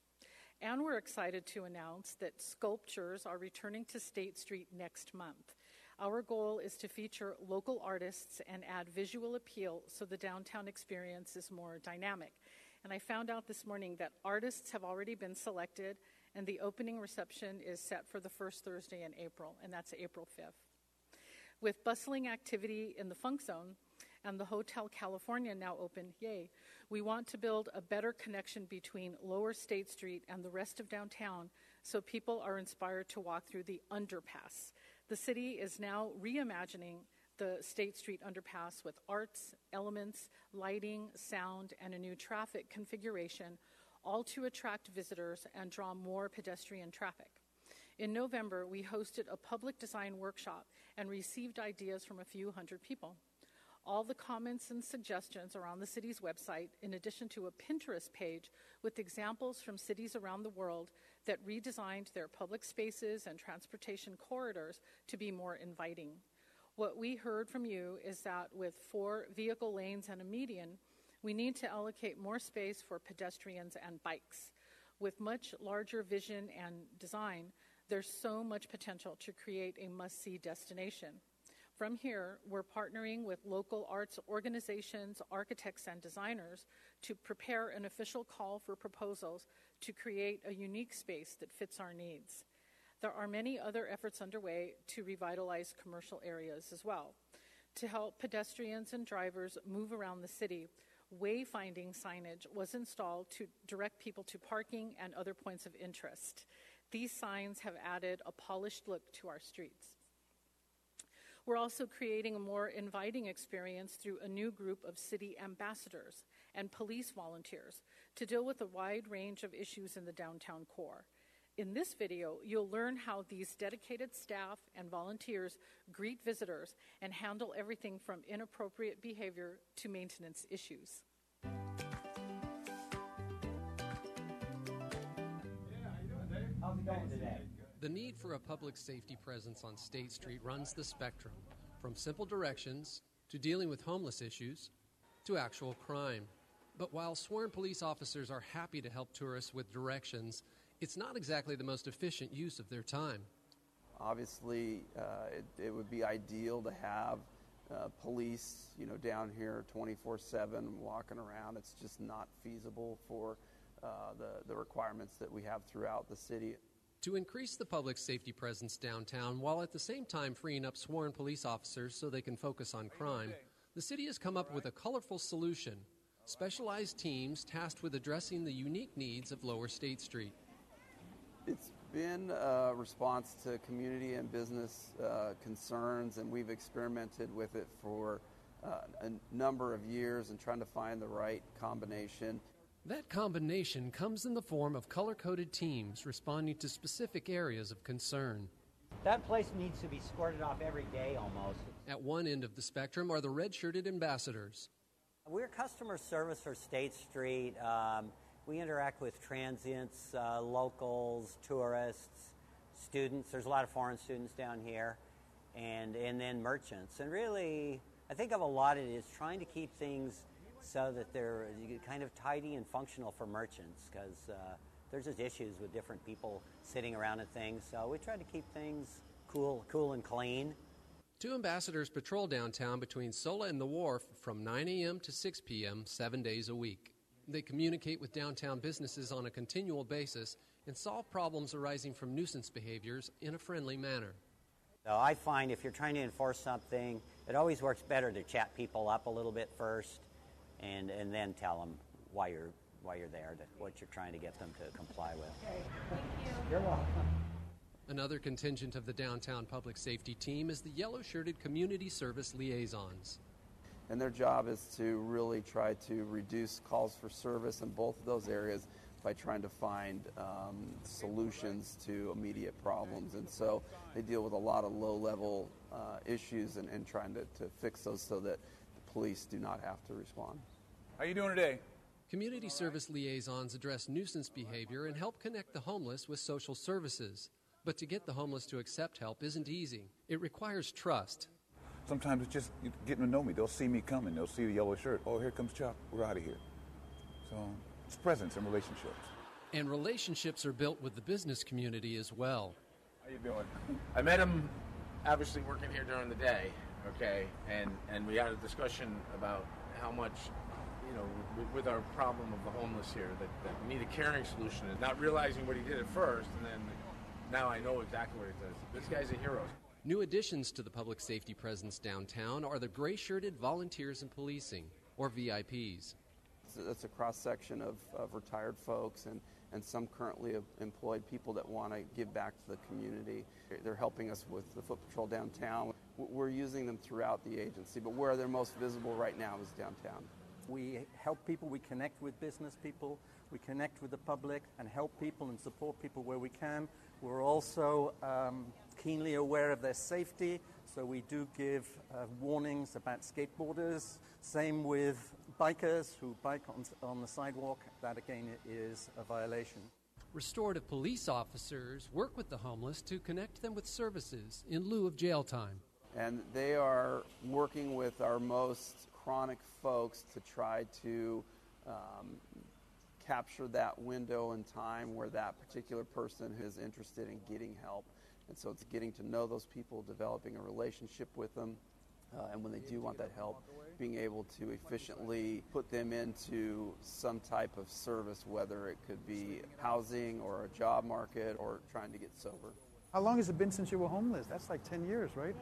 And we're excited to announce that sculptures are returning to State Street next month. Our goal is to feature local artists and add visual appeal so the downtown experience is more dynamic. And I found out this morning that artists have already been selected, and the opening reception is set for the first Thursday in April, and that's April 5th. With bustling activity in the Funk Zone and the Hotel California now open, yay, we want to build a better connection between Lower State Street and the rest of downtown so people are inspired to walk through the underpass. The city is now reimagining the State Street underpass with arts, elements, lighting, sound, and a new traffic configuration, all to attract visitors and draw more pedestrian traffic. In November, we hosted a public design workshop and received ideas from a few hundred people. All the comments and suggestions are on the city's website, in addition to a Pinterest page with examples from cities around the world that redesigned their public spaces and transportation corridors to be more inviting. What we heard from you is that with 4 vehicle lanes and a median, we need to allocate more space for pedestrians and bikes. With much larger vision and design, there's so much potential to create a must-see destination. From here, we're partnering with local arts organizations, architects, and designers to prepare an official call for proposals to create a unique space that fits our needs. There are many other efforts underway to revitalize commercial areas as well. To help pedestrians and drivers move around the city, wayfinding signage was installed to direct people to parking and other points of interest. These signs have added a polished look to our streets. We're also creating a more inviting experience through a new group of city ambassadors and police volunteers to deal with a wide range of issues in the downtown core. In this video, you'll learn how these dedicated staff and volunteers greet visitors and handle everything from inappropriate behavior to maintenance issues. How's it going today? The need for a public safety presence on State Street runs the spectrum, from simple directions to dealing with homeless issues to actual crime. But while sworn police officers are happy to help tourists with directions, it's not exactly the most efficient use of their time. Obviously, it would be ideal to have police, down here 24/7 walking around. It's just not feasible for the requirements that we have throughout the city. To increase the public safety presence downtown while at the same time freeing up sworn police officers so they can focus on crime, the city has come up with a colorful solution: specialized teams tasked with addressing the unique needs of Lower State Street. It's been a response to community and business concerns, and we've experimented with it for a number of years and trying to find the right combination. That combination comes in the form of color-coded teams responding to specific areas of concern. That place needs to be squirted off every day almost. At one end of the spectrum are the red-shirted ambassadors. We're customer service for State Street. We interact with transients, locals, tourists, students. There's a lot of foreign students down here, and then merchants. And really, I think of a lot of it as trying to keep things so that they're kind of tidy and functional for merchants, because there's just issues with different people sitting around and things. So we try to keep things cool and clean. 2 ambassadors patrol downtown between Sola and the Wharf from 9 a.m. to 6 p.m. 7 days a week. They communicate with downtown businesses on a continual basis and solve problems arising from nuisance behaviors in a friendly manner. So I find if you're trying to enforce something, it always works better to chat people up a little bit first and then tell them why you're there, what you're trying to get them to comply with. Okay, thank you. You're welcome. Another contingent of the downtown public safety team is the yellow-shirted community service liaisons. And their job is to really try to reduce calls for service in both of those areas by trying to find solutions to immediate problems. And so they deal with a lot of low-level issues and trying to fix those so that the police do not have to respond. How you doing today? Community service liaisons address nuisance behavior and help connect the homeless with social services. But to get the homeless to accept help isn't easy. It requires trust. Sometimes it's just getting to know me. They'll see me coming. They'll see the yellow shirt. Oh, here comes Chuck. We're out of here. So it's presence and relationships. And relationships are built with the business community as well. How you doing? I met him obviously working here during the day, okay, and we had a discussion about how much, with our problem of the homeless here, that we need a caring solution, and not realizing what he did at first, and then now I know exactly what he does. This guy's a hero. New additions to the public safety presence downtown are the gray-shirted volunteers in policing, or VIPs. It's a cross-section of retired folks and some currently employed people that want to give back to the community. They're helping us with the foot patrol downtown. We're using them throughout the agency, but where they're most visible right now is downtown. We help people, we connect with business people, we connect with the public and help people and support people where we can. We're also keenly aware of their safety, so we do give warnings about skateboarders. Same with bikers who bike on the sidewalk. That again is a violation. Restorative police officers work with the homeless to connect them with services in lieu of jail time. And they are working with our most chronic folks to try to capture that window in time where that particular person is interested in getting help. And so it's getting to know those people, developing a relationship with them, and when they do want that help, being able to efficiently put them into some type of service, whether it could be housing or a job market or trying to get sober. How long has it been since you were homeless? That's like 10 years, right?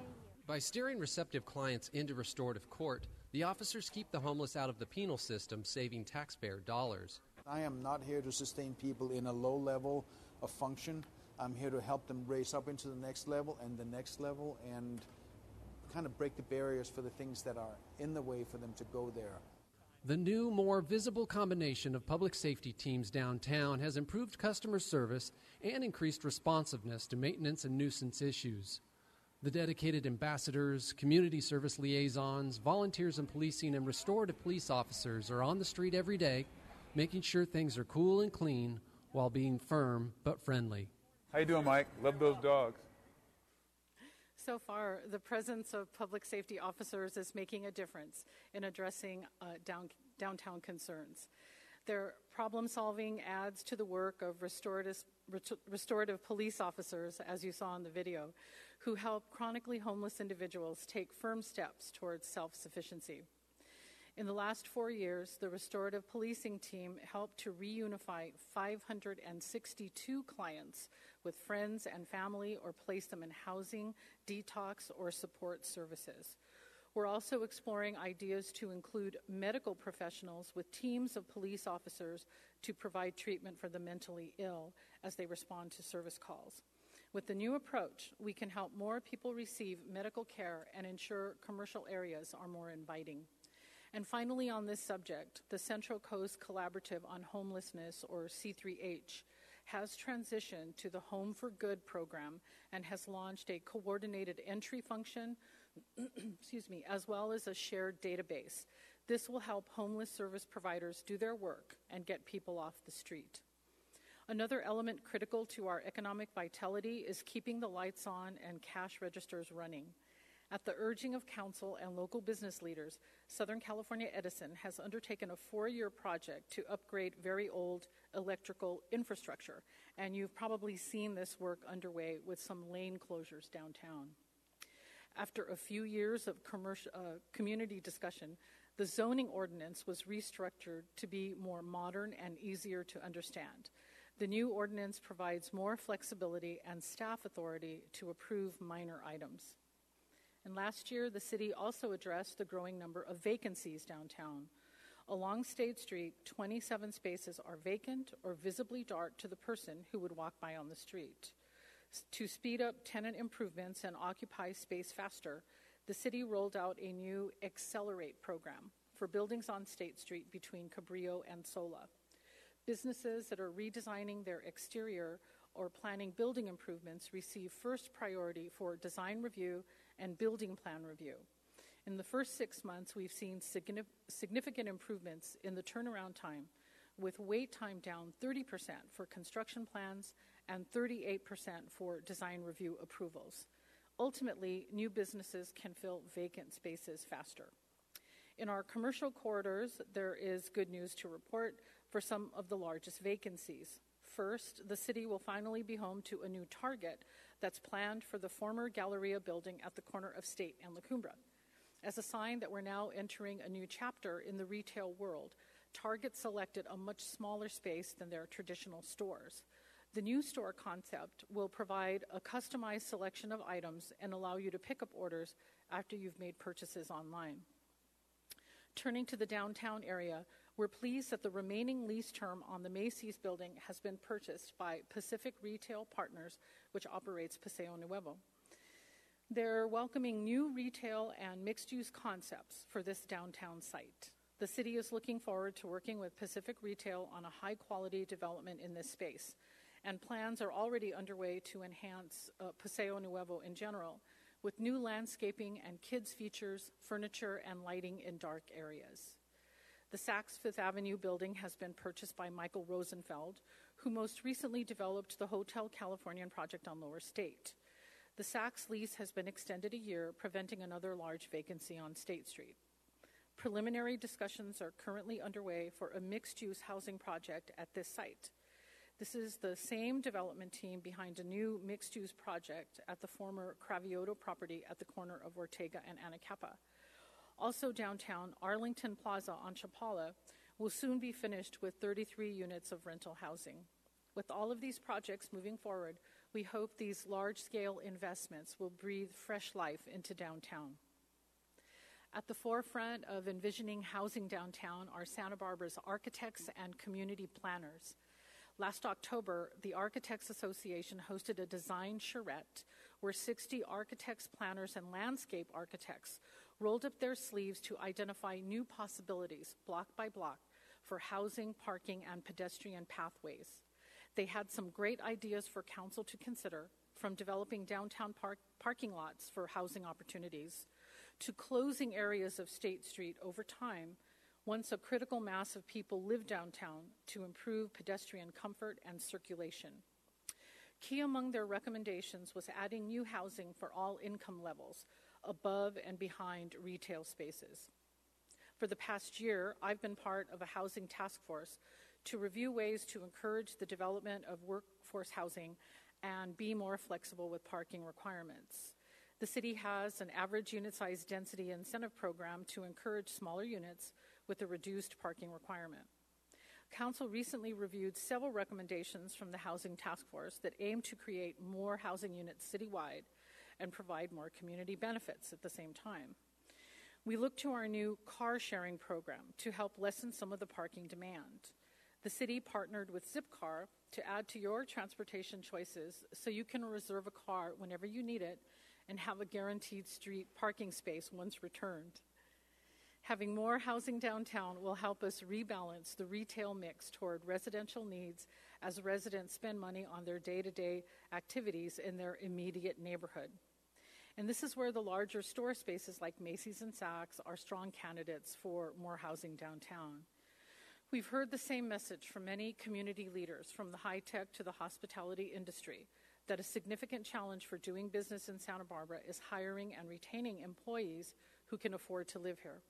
By steering receptive clients into restorative court, the officers keep the homeless out of the penal system, saving taxpayer dollars. I am not here to sustain people in a low level of function. I'm here to help them raise up into the next level and the next level and kind of break the barriers for the things that are in the way for them to go there. The new, more visible combination of public safety teams downtown has improved customer service and increased responsiveness to maintenance and nuisance issues. The dedicated ambassadors, community service liaisons, volunteers in policing, and restorative police officers are on the street every day, making sure things are cool and clean while being firm but friendly. How you doing, Mike? Love those dogs. So far, the presence of public safety officers is making a difference in addressing downtown concerns. Their problem-solving adds to the work of restorative police officers, as you saw in the video, who help chronically homeless individuals take firm steps towards self-sufficiency. In the last 4 years, the restorative policing team helped to reunify 562 clients with friends and family or place them in housing, detox, or support services. We're also exploring ideas to include medical professionals with teams of police officers to provide treatment for the mentally ill as they respond to service calls. With the new approach, we can help more people receive medical care and ensure commercial areas are more inviting. And finally, on this subject, the Central Coast Collaborative on Homelessness, or C3H, has transitioned to the Home for Good program and has launched a coordinated entry function, as well as a shared database. This will help homeless service providers do their work and get people off the street. Another element critical to our economic vitality is keeping the lights on and cash registers running. At the urging of council and local business leaders, Southern California Edison has undertaken a 4-year project to upgrade very old electrical infrastructure, and you've probably seen this work underway with some lane closures downtown. After a few years of community discussion, the zoning ordinance was restructured to be more modern and easier to understand. The new ordinance provides more flexibility and staff authority to approve minor items. And last year, the city also addressed the growing number of vacancies downtown. Along State Street, 27 spaces are vacant or visibly dark to the person who would walk by on the street. To speed up tenant improvements and occupy space faster, the city rolled out a new Accelerate program for buildings on State Street between Cabrillo and Sola. Businesses that are redesigning their exterior or planning building improvements receive first priority for design review and building plan review. In the first 6 months, we've seen significant improvements in the turnaround time, with wait time down 30% for construction plans and 38% for design review approvals. Ultimately, new businesses can fill vacant spaces faster. In our commercial corridors, there is good news to report for some of the largest vacancies. First, the city will finally be home to a new Target that's planned for the former Galleria building at the corner of State and La Cumbre. As a sign that we're now entering a new chapter in the retail world, Target selected a much smaller space than their traditional stores. The new store concept will provide a customized selection of items and allow you to pick up orders after you've made purchases online. Turning to the downtown area, we're pleased that the remaining lease term on the Macy's building has been purchased by Pacific Retail Partners, which operates Paseo Nuevo. They're welcoming new retail and mixed-use concepts for this downtown site. The city is looking forward to working with Pacific Retail on a high-quality development in this space, and plans are already underway to enhance Paseo Nuevo in general, with new landscaping and kids' features, furniture, and lighting in dark areas. The Saks Fifth Avenue building has been purchased by Michael Rosenfeld, who most recently developed the Hotel Californian project on Lower State. The Saks lease has been extended a year, preventing another large vacancy on State Street. Preliminary discussions are currently underway for a mixed-use housing project at this site. This is the same development team behind a new mixed-use project at the former Cravioto property at the corner of Ortega and Anacapa. Also downtown, Arlington Plaza on Chapala will soon be finished with 33 units of rental housing. With all of these projects moving forward, we hope these large-scale investments will breathe fresh life into downtown. At the forefront of envisioning housing downtown are Santa Barbara's architects and community planners. Last October, the Architects Association hosted a design charrette where 60 architects, planners, and landscape architects rolled up their sleeves to identify new possibilities, block by block, for housing, parking, and pedestrian pathways. They had some great ideas for council to consider, from developing downtown parking lots for housing opportunities to closing areas of State Street over time once a critical mass of people live downtown to improve pedestrian comfort and circulation. Key among their recommendations was adding new housing for all income levels, above and behind retail spaces. For the past year, I've been part of a housing task force to review ways to encourage the development of workforce housing and be more flexible with parking requirements. The city has an average unit size density incentive program to encourage smaller units with a reduced parking requirement. Council recently reviewed several recommendations from the Housing Task Force that aim to create more housing units citywide and provide more community benefits at the same time. We look to our new car sharing program to help lessen some of the parking demand. The city partnered with Zipcar to add to your transportation choices so you can reserve a car whenever you need it and have a guaranteed street parking space once returned. Having more housing downtown will help us rebalance the retail mix toward residential needs as residents spend money on their day-to-day activities in their immediate neighborhood. And this is where the larger store spaces like Macy's and Saks are strong candidates for more housing downtown. We've heard the same message from many community leaders, from the high-tech to the hospitality industry, that a significant challenge for doing business in Santa Barbara is hiring and retaining employees who can afford to live here.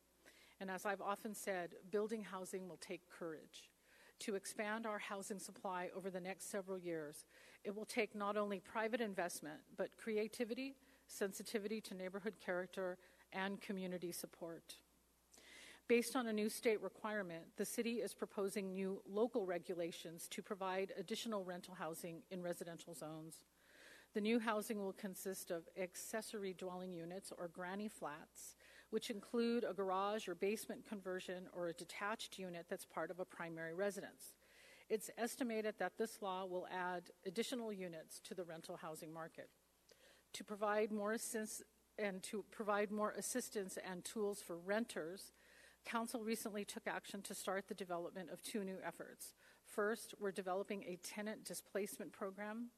And as I've often said, building housing will take courage. To expand our housing supply over the next several years, it will take not only private investment, but creativity, sensitivity to neighborhood character, and community support. Based on a new state requirement, the city is proposing new local regulations to provide additional rental housing in residential zones. The new housing will consist of accessory dwelling units, or granny flats, which include a garage or basement conversion or a detached unit that's part of a primary residence. It's estimated that this law will add additional units to the rental housing market. To provide more assistance and tools for renters, Council recently took action to start the development of two new efforts. First, we're developing a tenant displacement program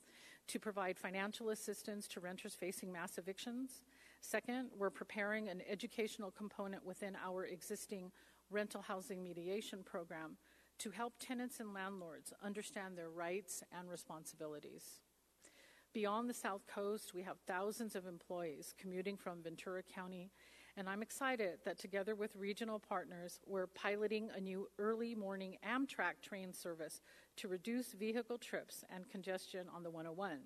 to provide financial assistance to renters facing mass evictions. Second, we're preparing an educational component within our existing rental housing mediation program to help tenants and landlords understand their rights and responsibilities. Beyond the South Coast, we have thousands of employees commuting from Ventura County, and I'm excited that together with regional partners, we're piloting a new early morning Amtrak train service to reduce vehicle trips and congestion on the 101.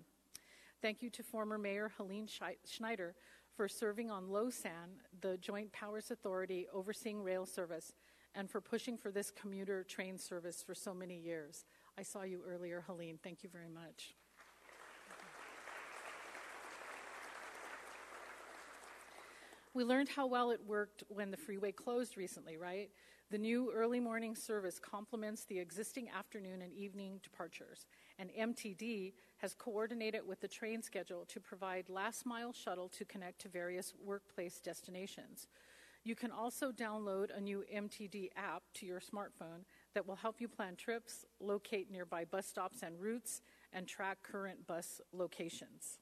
Thank you to former Mayor Helene Schneider for serving on LOSAN, the Joint Powers Authority overseeing rail service, and for pushing for this commuter train service for so many years. I saw you earlier, Helene. Thank you very much. We learned how well it worked when the freeway closed recently, right? The new early morning service complements the existing afternoon and evening departures, and MTD has coordinated with the train schedule to provide last-mile shuttle to connect to various workplace destinations. You can also download a new MTD app to your smartphone that will help you plan trips, locate nearby bus stops and routes, and track current bus locations.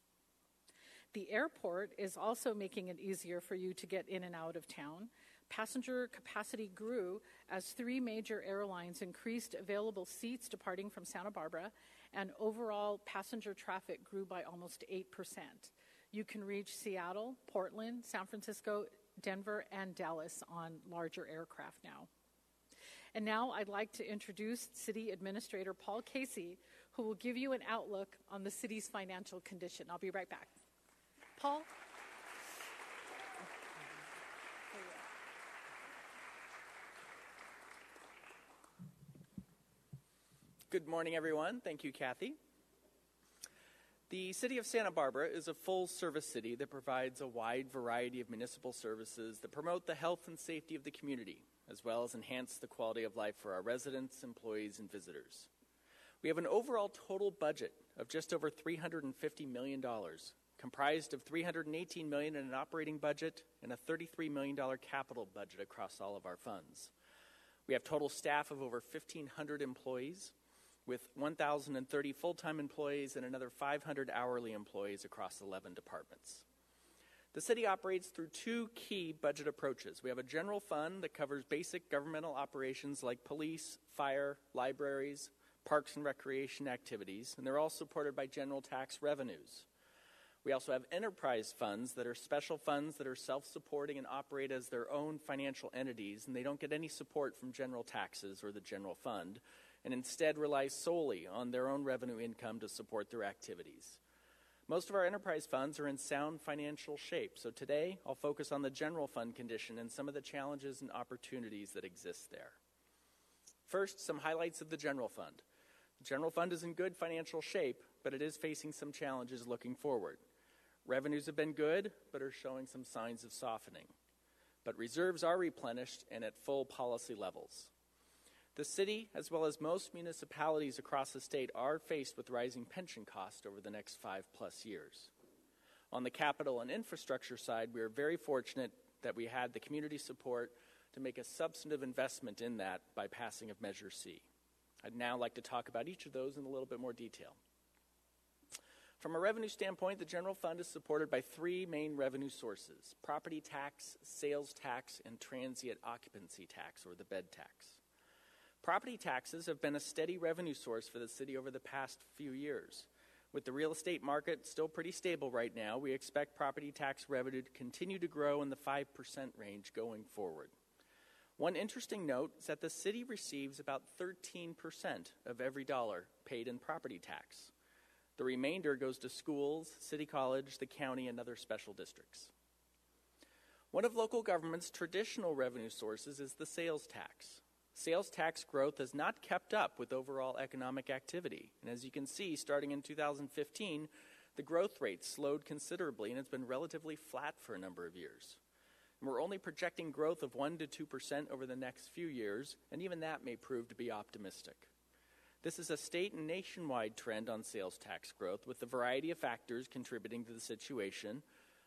The airport is also making it easier for you to get in and out of town. Passenger capacity grew as 3 major airlines increased available seats departing from Santa Barbara, and overall passenger traffic grew by almost 8%. You can reach Seattle, Portland, San Francisco, Denver, and Dallas on larger aircraft now. And now I'd like to introduce City Administrator Paul Casey, who will give you an outlook on the city's financial condition. I'll be right back. Paul? Good morning, everyone. Thank you, Kathy. The City of Santa Barbara is a full-service city that provides a wide variety of municipal services that promote the health and safety of the community, as well as enhance the quality of life for our residents, employees, and visitors. We have an overall total budget of just over $350 million, comprised of $318 million in an operating budget and a $33 million capital budget across all of our funds. We have total staff of over 1,500 employees, with 1,030 full-time employees and another 500 hourly employees across 11 departments. The city operates through 2 key budget approaches. We have a general fund that covers basic governmental operations like police, fire, libraries, parks and recreation activities, and they're all supported by general tax revenues. We also have enterprise funds that are special funds that are self-supporting and operate as their own financial entities, and they don't get any support from general taxes or the general fund, and instead rely solely on their own revenue income to support their activities. Most of our enterprise funds are in sound financial shape, so today I'll focus on the general fund condition and some of the challenges and opportunities that exist there. First, some highlights of the general fund. The general fund is in good financial shape, but it is facing some challenges looking forward. Revenues have been good, but are showing some signs of softening. But reserves are replenished and at full policy levels. The city, as well as most municipalities across the state, are faced with rising pension costs over the next 5+ years. On the capital and infrastructure side, we are very fortunate that we had the community support to make a substantive investment in that by passing of Measure C. I'd now like to talk about each of those in a little bit more detail. From a revenue standpoint, the general fund is supported by 3 main revenue sources: property tax, sales tax, and transient occupancy tax, or the bed tax. Property taxes have been a steady revenue source for the city over the past few years. With the real estate market still pretty stable right now, we expect property tax revenue to continue to grow in the 5% range going forward. One interesting note is that the city receives about 13% of every dollar paid in property tax. The remainder goes to schools, City College, the county, and other special districts. One of local government's traditional revenue sources is the sales tax. Sales tax growth has not kept up with overall economic activity. And as you can see, starting in 2015, the growth rate slowed considerably and it's been relatively flat for a number of years. And we're only projecting growth of 1% to 2% over the next few years, and even that may prove to be optimistic. This is a state and nationwide trend on sales tax growth, with a variety of factors contributing to the situation: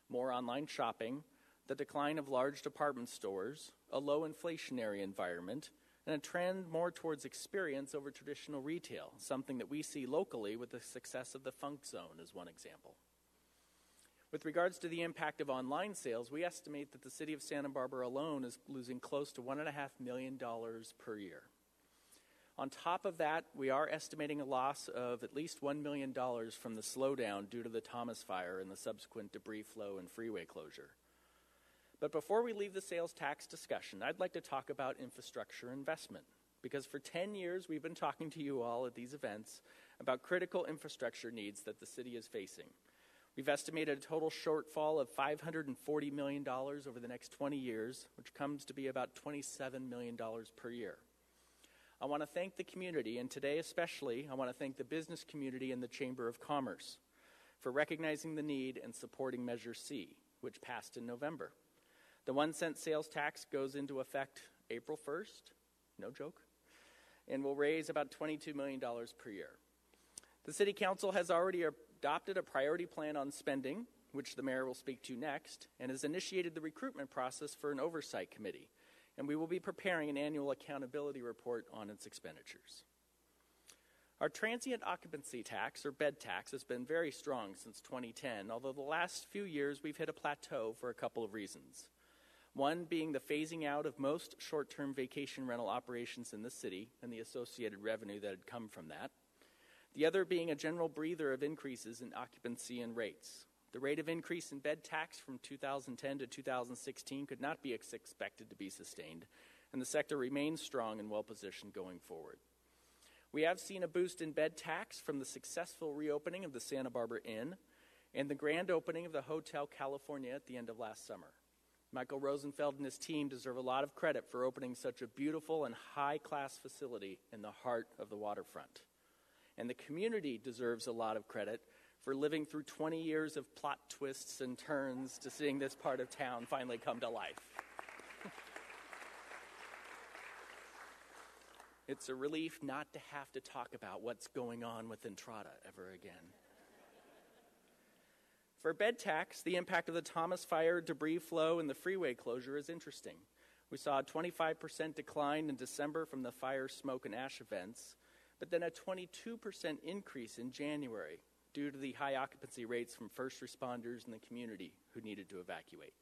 more online shopping, the decline of large department stores, a low inflationary environment, and a trend more towards experience over traditional retail, something that we see locally with the success of the Funk Zone as one example. With regards to the impact of online sales, we estimate that the city of Santa Barbara alone is losing close to $1.5 million per year. On top of that, we are estimating a loss of at least $1 million from the slowdown due to the Thomas Fire and the subsequent debris flow and freeway closure. But before we leave the sales tax discussion, I'd like to talk about infrastructure investment, because for 10 years we've been talking to you all at these events about critical infrastructure needs that the city is facing. We've estimated a total shortfall of $540 million over the next 20 years, which comes to be about $27 million per year. I want to thank the community, and today especially, I want to thank the business community and the Chamber of Commerce for recognizing the need and supporting Measure C, which passed in November. The 1-cent sales tax goes into effect April 1st, no joke, and will raise about $22 million per year. The City Council has already adopted a priority plan on spending, which the mayor will speak to next, and has initiated the recruitment process for an oversight committee, and we will be preparing an annual accountability report on its expenditures. Our transient occupancy tax, or bed tax, has been very strong since 2010, although the last few years we've hit a plateau for a couple of reasons. One being the phasing out of most short-term vacation rental operations in the city and the associated revenue that had come from that. The other being a general breather of increases in occupancy and rates. The rate of increase in bed tax from 2010 to 2016 could not be expected to be sustained, and the sector remains strong and well-positioned going forward. We have seen a boost in bed tax from the successful reopening of the Santa Barbara Inn and the grand opening of the Hotel California at the end of last summer. Michael Rosenfeld and his team deserve a lot of credit for opening such a beautiful and high-class facility in the heart of the waterfront. And the community deserves a lot of credit for living through 20 years of plot twists and turns to seeing this part of town finally come to life. It's a relief not to have to talk about what's going on with Entrada ever again. For bed tax, the impact of the Thomas Fire, debris flow, and the freeway closure is interesting. We saw a 25% decline in December from the fire, smoke, and ash events, but then a 22% increase in January due to the high occupancy rates from first responders in the community who needed to evacuate.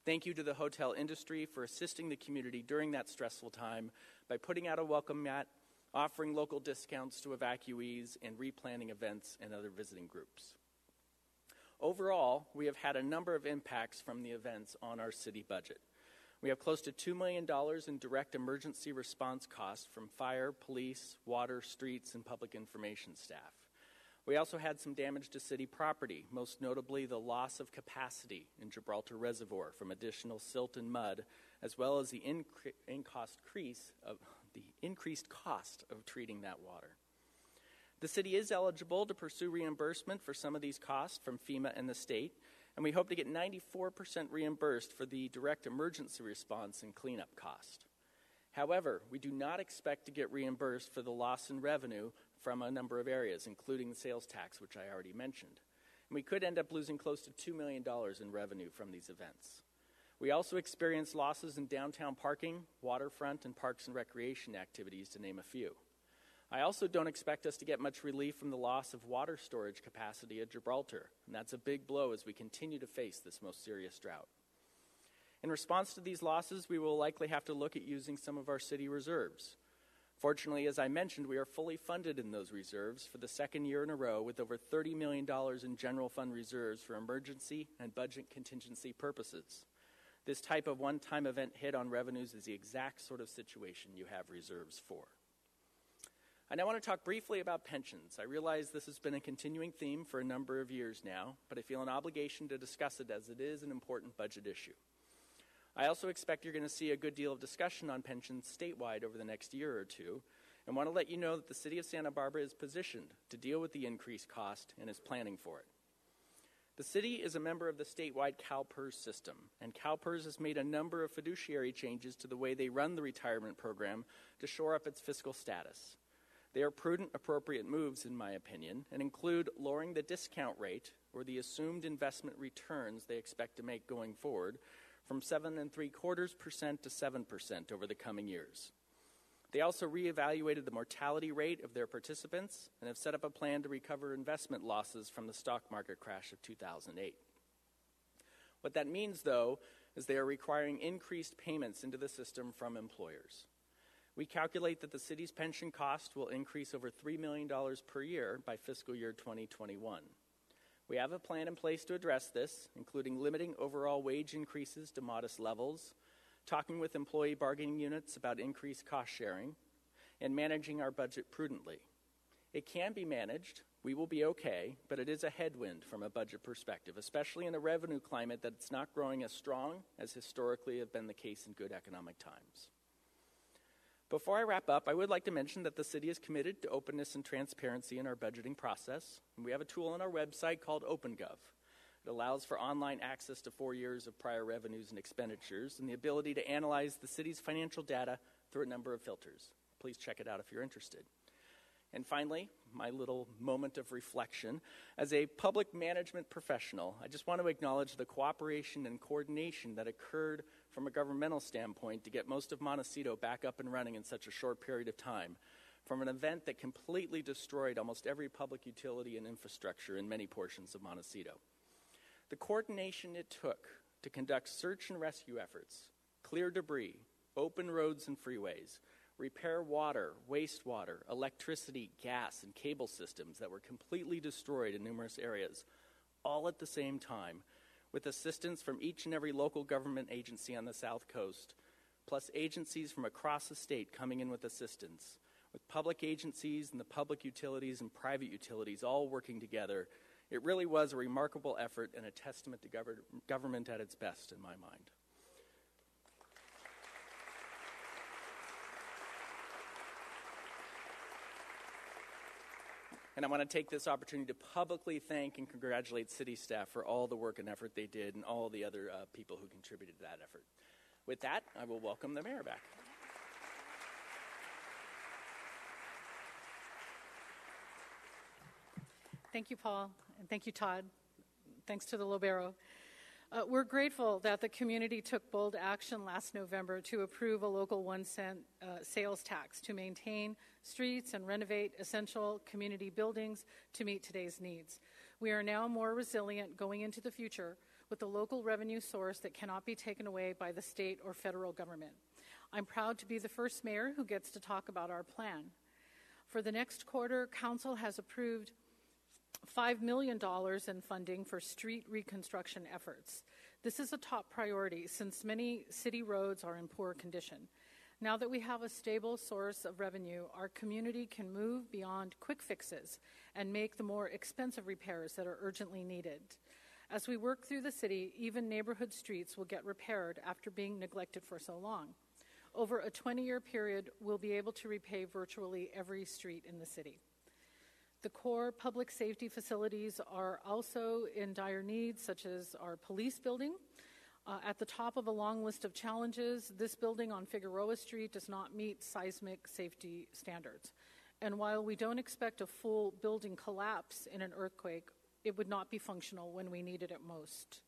Thank you to the hotel industry for assisting the community during that stressful time by putting out a welcome mat, offering local discounts to evacuees, and replanning events and other visiting groups. Overall, we have had a number of impacts from the events on our city budget. We have close to $2 million in direct emergency response costs from fire, police, water, streets, and public information staff. We also had some damage to city property, most notably the loss of capacity in Gibraltar Reservoir from additional silt and mud, as well as the increased cost of treating that water. The city is eligible to pursue reimbursement for some of these costs from FEMA and the state, and we hope to get 94% reimbursed for the direct emergency response and cleanup cost. However, we do not expect to get reimbursed for the loss in revenue from a number of areas, including the sales tax, which I already mentioned. And we could end up losing close to $2 million in revenue from these events. We also experienced losses in downtown parking, waterfront, and parks and recreation activities, to name a few. I also don't expect us to get much relief from the loss of water storage capacity at Gibraltar, and that's a big blow as we continue to face this most serious drought. In response to these losses, we will likely have to look at using some of our city reserves. Fortunately, as I mentioned, we are fully funded in those reserves for the second year in a row with over $30 million in general fund reserves for emergency and budget contingency purposes. This type of one-time event hit on revenues is the exact sort of situation you have reserves for. I now want to talk briefly about pensions. I realize this has been a continuing theme for a number of years now, but I feel an obligation to discuss it as it is an important budget issue. I also expect you're going to see a good deal of discussion on pensions statewide over the next year or two, and want to let you know that the City of Santa Barbara is positioned to deal with the increased cost and is planning for it. The city is a member of the statewide CalPERS system, and CalPERS has made a number of fiduciary changes to the way they run the retirement program to shore up its fiscal status. They are prudent, appropriate moves, in my opinion, and include lowering the discount rate, or the assumed investment returns they expect to make going forward, from 7.75% to 7% over the coming years. They also reevaluated the mortality rate of their participants and have set up a plan to recover investment losses from the stock market crash of 2008. What that means, though, is they are requiring increased payments into the system from employers. We calculate that the city's pension cost will increase over $3 million per year by fiscal year 2021. We have a plan in place to address this, including limiting overall wage increases to modest levels, talking with employee bargaining units about increased cost sharing, and managing our budget prudently. It can be managed, we will be okay, but it is a headwind from a budget perspective, especially in a revenue climate that's not growing as strong as historically have been the case in good economic times. Before I wrap up, I would like to mention that the city is committed to openness and transparency in our budgeting process. And we have a tool on our website called OpenGov. It allows for online access to 4 years of prior revenues and expenditures and the ability to analyze the city's financial data through a number of filters. Please check it out if you're interested. And finally, my little moment of reflection. As a public management professional, I just want to acknowledge the cooperation and coordination that occurred from a governmental standpoint to get most of Montecito back up and running in such a short period of time, from an event that completely destroyed almost every public utility and infrastructure in many portions of Montecito. The coordination it took to conduct search and rescue efforts, clear debris, open roads and freeways, repair water, wastewater, electricity, gas, and cable systems that were completely destroyed in numerous areas, all at the same time, with assistance from each and every local government agency on the South Coast, plus agencies from across the state coming in with assistance, with public agencies and the public utilities and private utilities all working together. It really was a remarkable effort and a testament to government at its best, in my mind. And I want to take this opportunity to publicly thank and congratulate city staff for all the work and effort they did and all the other people who contributed to that effort. With that, I will welcome the mayor back. Thank you, Paul, and thank you, Todd. Thanks to the Lobero. We're grateful that the community took bold action last November to approve a local 1-cent sales tax to maintain streets and renovate essential community buildings to meet today's needs. We are now more resilient going into the future with a local revenue source that cannot be taken away by the state or federal government. I'm proud to be the first mayor who gets to talk about our plan. For the next quarter, Council has approved $5 million in funding for street reconstruction efforts. This is a top priority since many city roads are in poor condition. Now that we have a stable source of revenue, our community can move beyond quick fixes and make the more expensive repairs that are urgently needed. As we work through the city, even neighborhood streets will get repaired after being neglected for so long. Over a 20-year period, we'll be able to repave virtually every street in the city. The core public safety facilities are also in dire need, such as our police building. At the top of a long list of challenges, this building on Figueroa Street does not meet seismic safety standards. And while we don't expect a full building collapse in an earthquake, it would not be functional when we need it at most.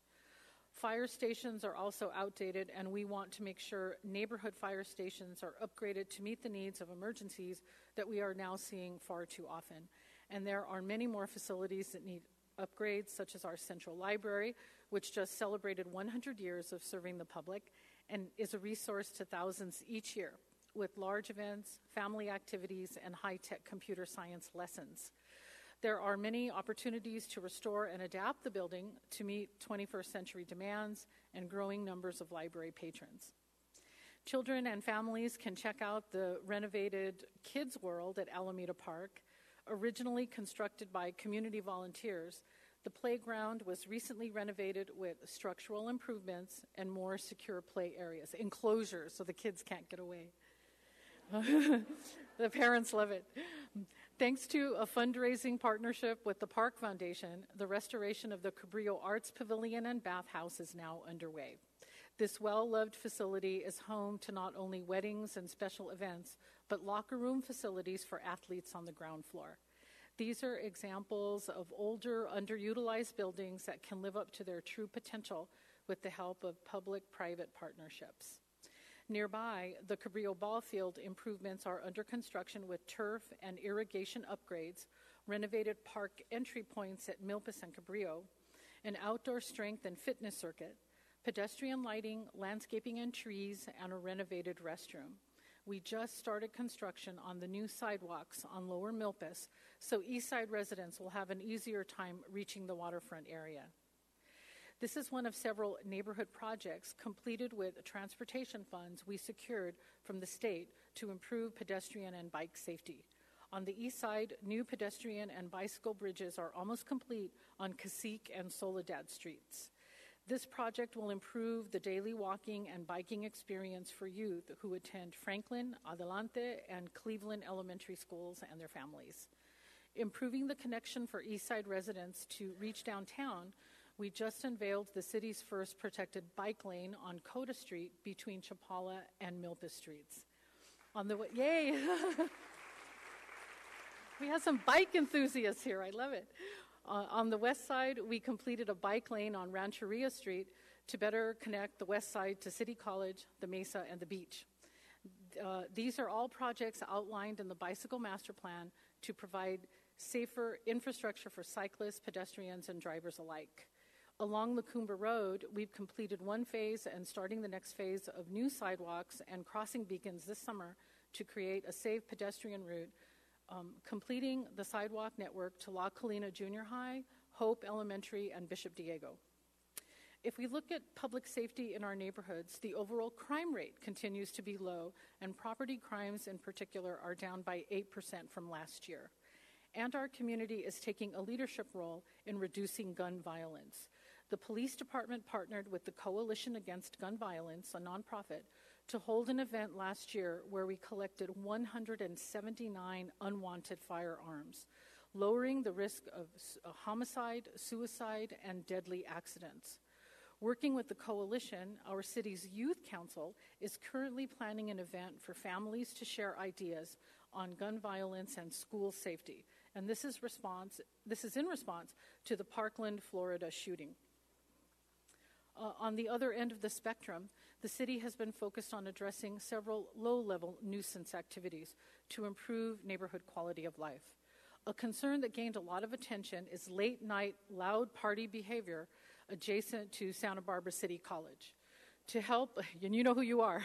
Fire stations are also outdated, and we want to make sure neighborhood fire stations are upgraded to meet the needs of emergencies that we are now seeing far too often. And there are many more facilities that need upgrades, such as our central library, which just celebrated 100 years of serving the public and is a resource to thousands each year with large events, family activities, and high-tech computer science lessons. There are many opportunities to restore and adapt the building to meet 21st century demands and growing numbers of library patrons. Children and families can check out the renovated Kids World at Alameda Park. Originally constructed by community volunteers, the playground was recently renovated with structural improvements and more secure play areas, enclosures so the kids can't get away. The parents love it. Thanks to a fundraising partnership with the Park Foundation, the restoration of the Cabrillo Arts Pavilion and Bathhouse is now underway. This well-loved facility is home to not only weddings and special events, but locker room facilities for athletes on the ground floor. These are examples of older, underutilized buildings that can live up to their true potential with the help of public-private partnerships. Nearby, the Cabrillo Ball Field improvements are under construction with turf and irrigation upgrades, renovated park entry points at Milpas and Cabrillo, an outdoor strength and fitness circuit, pedestrian lighting, landscaping and trees, and a renovated restroom. We just started construction on the new sidewalks on Lower Milpas, so Eastside residents will have an easier time reaching the waterfront area. This is one of several neighborhood projects completed with transportation funds we secured from the state to improve pedestrian and bike safety. On the east side, new pedestrian and bicycle bridges are almost complete on Cacique and Soledad streets. This project will improve the daily walking and biking experience for youth who attend Franklin, Adelante, and Cleveland elementary schools and their families. Improving the connection for Eastside residents to reach downtown, we just unveiled the city's first protected bike lane on Coda Street between Chapala and Milpas Streets. Yay! We have some bike enthusiasts here. I love it. On the west side, we completed a bike lane on Rancheria Street to better connect the west side to City College, the Mesa, and the beach. These are all projects outlined in the Bicycle Master Plan to provide safer infrastructure for cyclists, pedestrians, and drivers alike. Along Lacumba Road, we've completed one phase and starting the next phase of new sidewalks and crossing beacons this summer to create a safe pedestrian route, completing the sidewalk network to La Colina Junior High, Hope Elementary, and Bishop Diego. If we look at public safety in our neighborhoods, the overall crime rate continues to be low, and property crimes in particular are down by 8% from last year. And our community is taking a leadership role in reducing gun violence. The police department partnered with the Coalition Against Gun Violence, a nonprofit, to hold an event last year where we collected 179 unwanted firearms, lowering the risk of homicide, suicide, and deadly accidents. Working with the coalition, our city's youth council is currently planning an event for families to share ideas on gun violence and school safety. And this is in response to the Parkland, Florida shooting. On the other end of the spectrum, the city has been focused on addressing several low-level nuisance activities to improve neighborhood quality of life. A concern that gained a lot of attention is late-night loud party behavior adjacent to Santa Barbara City College. To help, and you know who you are,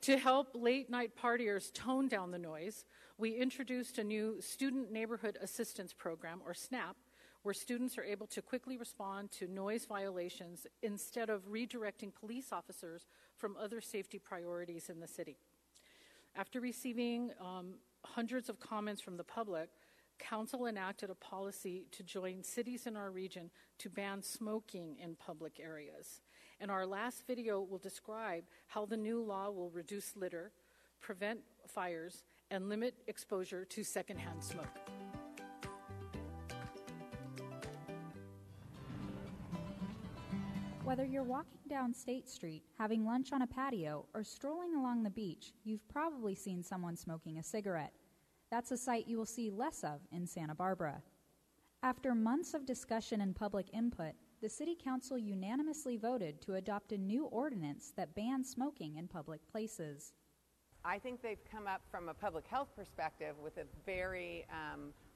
to help late-night partiers tone down the noise, we introduced a new Student Neighborhood Assistance Program, or SNAP, where students are able to quickly respond to noise violations instead of redirecting police officers from other safety priorities in the city. After receiving hundreds of comments from the public, Council enacted a policy to join cities in our region to ban smoking in public areas. And our last video will describe how the new law will reduce litter, prevent fires, and limit exposure to secondhand smoke. Whether you're walking down State Street, having lunch on a patio, or strolling along the beach, you've probably seen someone smoking a cigarette. That's a sight you will see less of in Santa Barbara. After months of discussion and public input, the City Council unanimously voted to adopt a new ordinance that bans smoking in public places. I think they've come up from a public health perspective with a very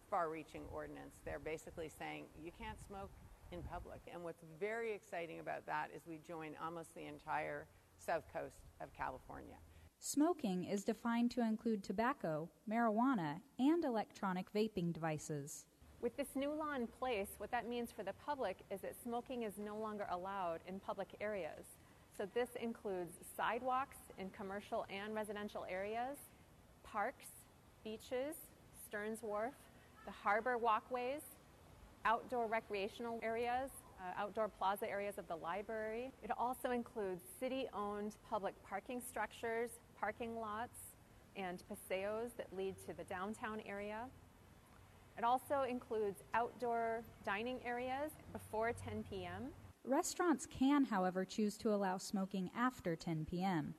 far-reaching ordinance. They're basically saying you can't smoke in public. And what's very exciting about that is we join almost the entire south coast of California. Smoking is defined to include tobacco, marijuana, and electronic vaping devices. With this new law in place, what that means for the public is that smoking is no longer allowed in public areas. So this includes sidewalks in commercial and residential areas, parks, beaches, Stearns Wharf, the harbor walkways, outdoor recreational areas, outdoor plaza areas of the library. It also includes city-owned public parking structures, parking lots, and paseos that lead to the downtown area. It also includes outdoor dining areas before 10 p.m. Restaurants can, however, choose to allow smoking after 10 p.m.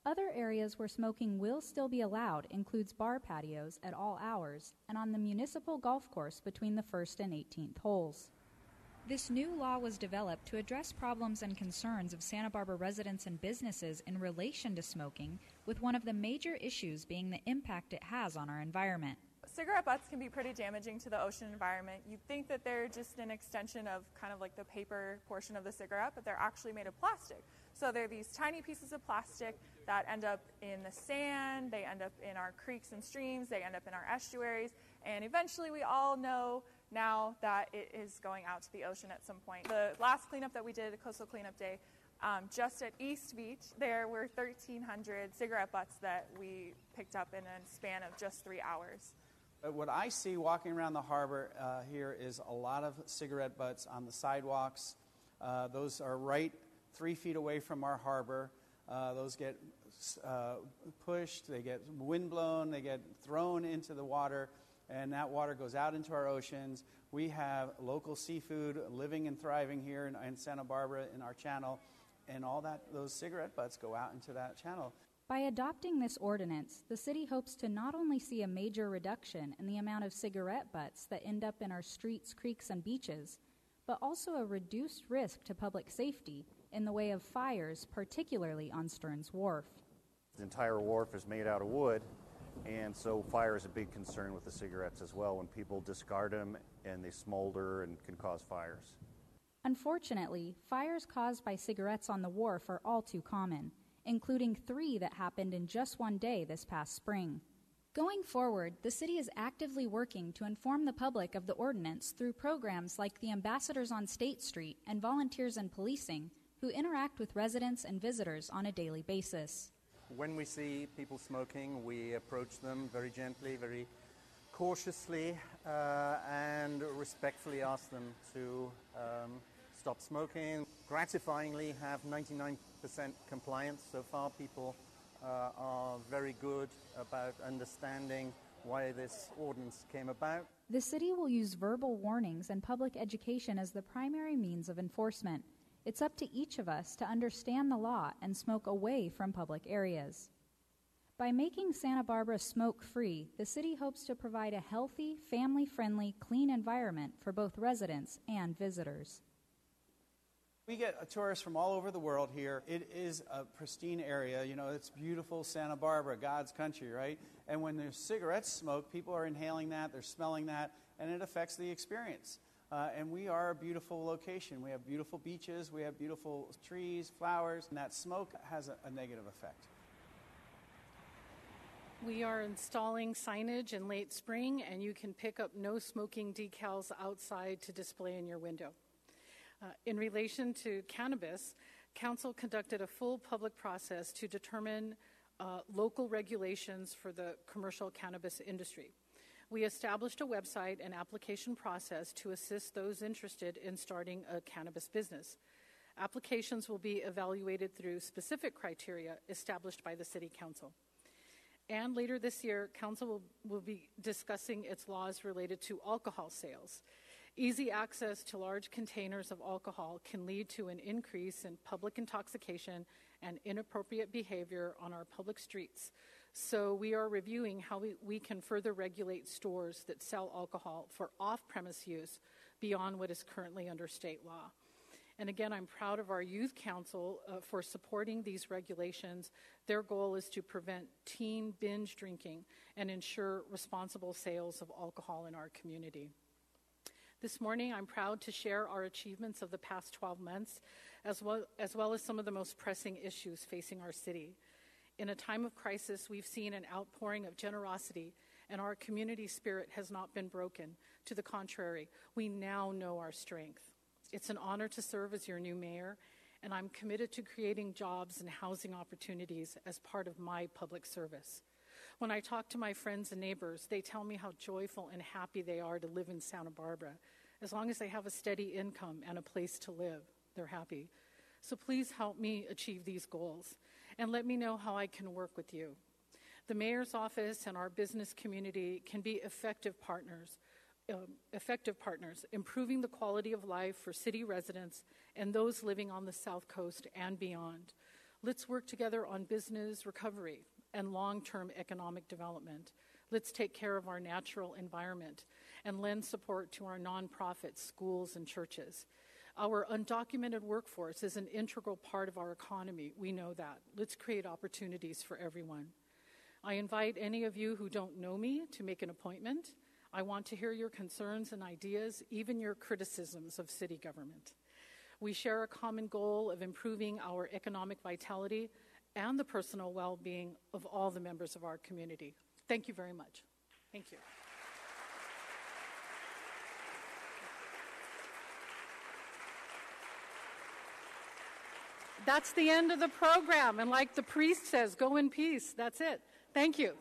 Other areas where smoking will still be allowed includes bar patios at all hours and on the municipal golf course between the 1st and 18th holes. This new law was developed to address problems and concerns of Santa Barbara residents and businesses in relation to smoking, with one of the major issues being the impact it has on our environment. Cigarette butts can be pretty damaging to the ocean environment. You'd think that they're just an extension of kind of like the paper portion of the cigarette, but they're actually made of plastic. So they're these tiny pieces of plastic that end up in the sand, they end up in our creeks and streams, they end up in our estuaries, and eventually we all know now that it is going out to the ocean at some point. The last cleanup that we did, the Coastal Cleanup Day, just at East Beach, there were 1,300 cigarette butts that we picked up in a span of just 3 hours. What I see walking around the harbor here is a lot of cigarette butts on the sidewalks. Those are right 3 feet away from our harbor. Those get pushed, they get windblown, they get thrown into the water, and that water goes out into our oceans. We have local seafood living and thriving here in Santa Barbara in our channel, and all those cigarette butts go out into that channel. By adopting this ordinance, the city hopes to not only see a major reduction in the amount of cigarette butts that end up in our streets, creeks, and beaches, but also a reduced risk to public safety in the way of fires, particularly on Stearns Wharf. The entire wharf is made out of wood, and so fire is a big concern with the cigarettes as well when people discard them and they smolder and can cause fires. Unfortunately, fires caused by cigarettes on the wharf are all too common, including 3 that happened in just one day this past spring. Going forward, the city is actively working to inform the public of the ordinance through programs like the Ambassadors on State Street and Volunteers in Policing, who interact with residents and visitors on a daily basis. When we see people smoking, we approach them very gently, very cautiously, and respectfully ask them to stop smoking. Gratifyingly have 99% compliance so far. People are very good about understanding why this ordinance came about. The city will use verbal warnings and public education as the primary means of enforcement. It's up to each of us to understand the law and smoke away from public areas. By making Santa Barbara smoke-free, the city hopes to provide a healthy, family-friendly, clean environment for both residents and visitors. We get tourists from all over the world here. It is a pristine area. You know, it's beautiful Santa Barbara, God's country, right? And when there's cigarette smoke, people are inhaling that, they're smelling that, and it affects the experience. And we are a beautiful location. We have beautiful beaches, we have beautiful trees, flowers, and that smoke has a negative effect. We are installing signage in late spring, and you can pick up no smoking decals outside to display in your window. In relation to cannabis, Council conducted a full public process to determine local regulations for the commercial cannabis industry. We established a website and application process to assist those interested in starting a cannabis business. Applications will be evaluated through specific criteria established by the City Council. And later this year, Council will be discussing its laws related to alcohol sales. Easy access to large containers of alcohol can lead to an increase in public intoxication and inappropriate behavior on our public streets. So we are reviewing how we can further regulate stores that sell alcohol for off-premise use beyond what is currently under state law. And again, I'm proud of our Youth Council for supporting these regulations. Their goal is to prevent teen binge drinking and ensure responsible sales of alcohol in our community. This morning, I'm proud to share our achievements of the past 12 months, as well as some of the most pressing issues facing our city. In a time of crisis, we've seen an outpouring of generosity, and our community spirit has not been broken. To the contrary, we now know our strength. It's an honor to serve as your new mayor, and I'm committed to creating jobs and housing opportunities as part of my public service. When I talk to my friends and neighbors, they tell me how joyful and happy they are to live in Santa Barbara. As long as they have a steady income and a place to live, they're happy. So please help me achieve these goals, and let me know how I can work with you. The mayor's office and our business community can be effective partners, improving the quality of life for city residents and those living on the South Coast and beyond. Let's work together on business recovery and long-term economic development. Let's take care of our natural environment and lend support to our nonprofits, schools, and churches. Our undocumented workforce is an integral part of our economy. We know that. Let's create opportunities for everyone. I invite any of you who don't know me to make an appointment. I want to hear your concerns and ideas, even your criticisms of city government. We share a common goal of improving our economic vitality and the personal well-being of all the members of our community. Thank you very much. Thank you. That's the end of the program, and like the priest says, go in peace. That's it. Thank you.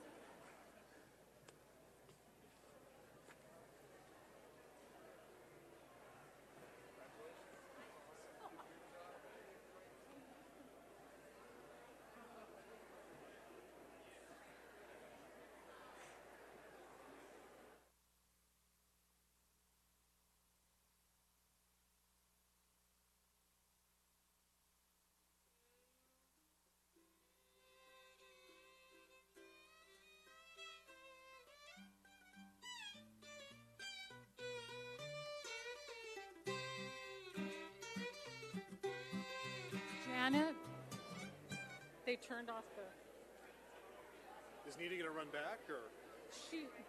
Janet. They turned off the... Is Nina going to run back, or?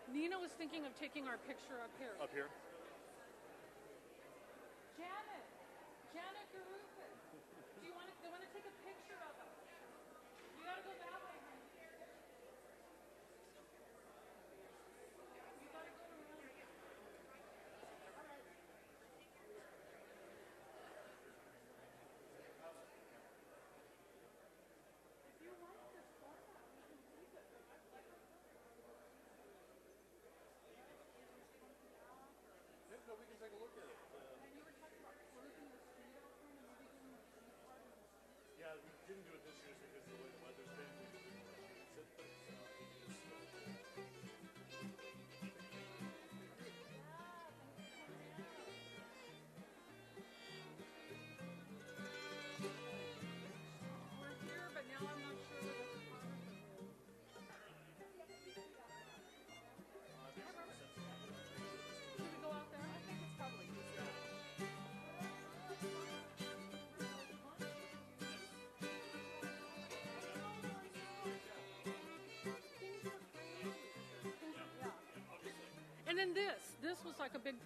Nina was thinking of taking our picture up here. Up here? Janet Garupa. They want to take a picture of us. You got to go that way, honey. You got to go around. All right. If you like this format, we can keep it. No, we can take a look at it. And you were talking about closing the street out front and maybe doing the street part of the street. Yeah, we didn't do it this year because of the way the weather's been. We didn't want to use it, but We're here, but now I'm not sure where the photographer is. Should we go out there? I think it's probably easier. And then this was like a big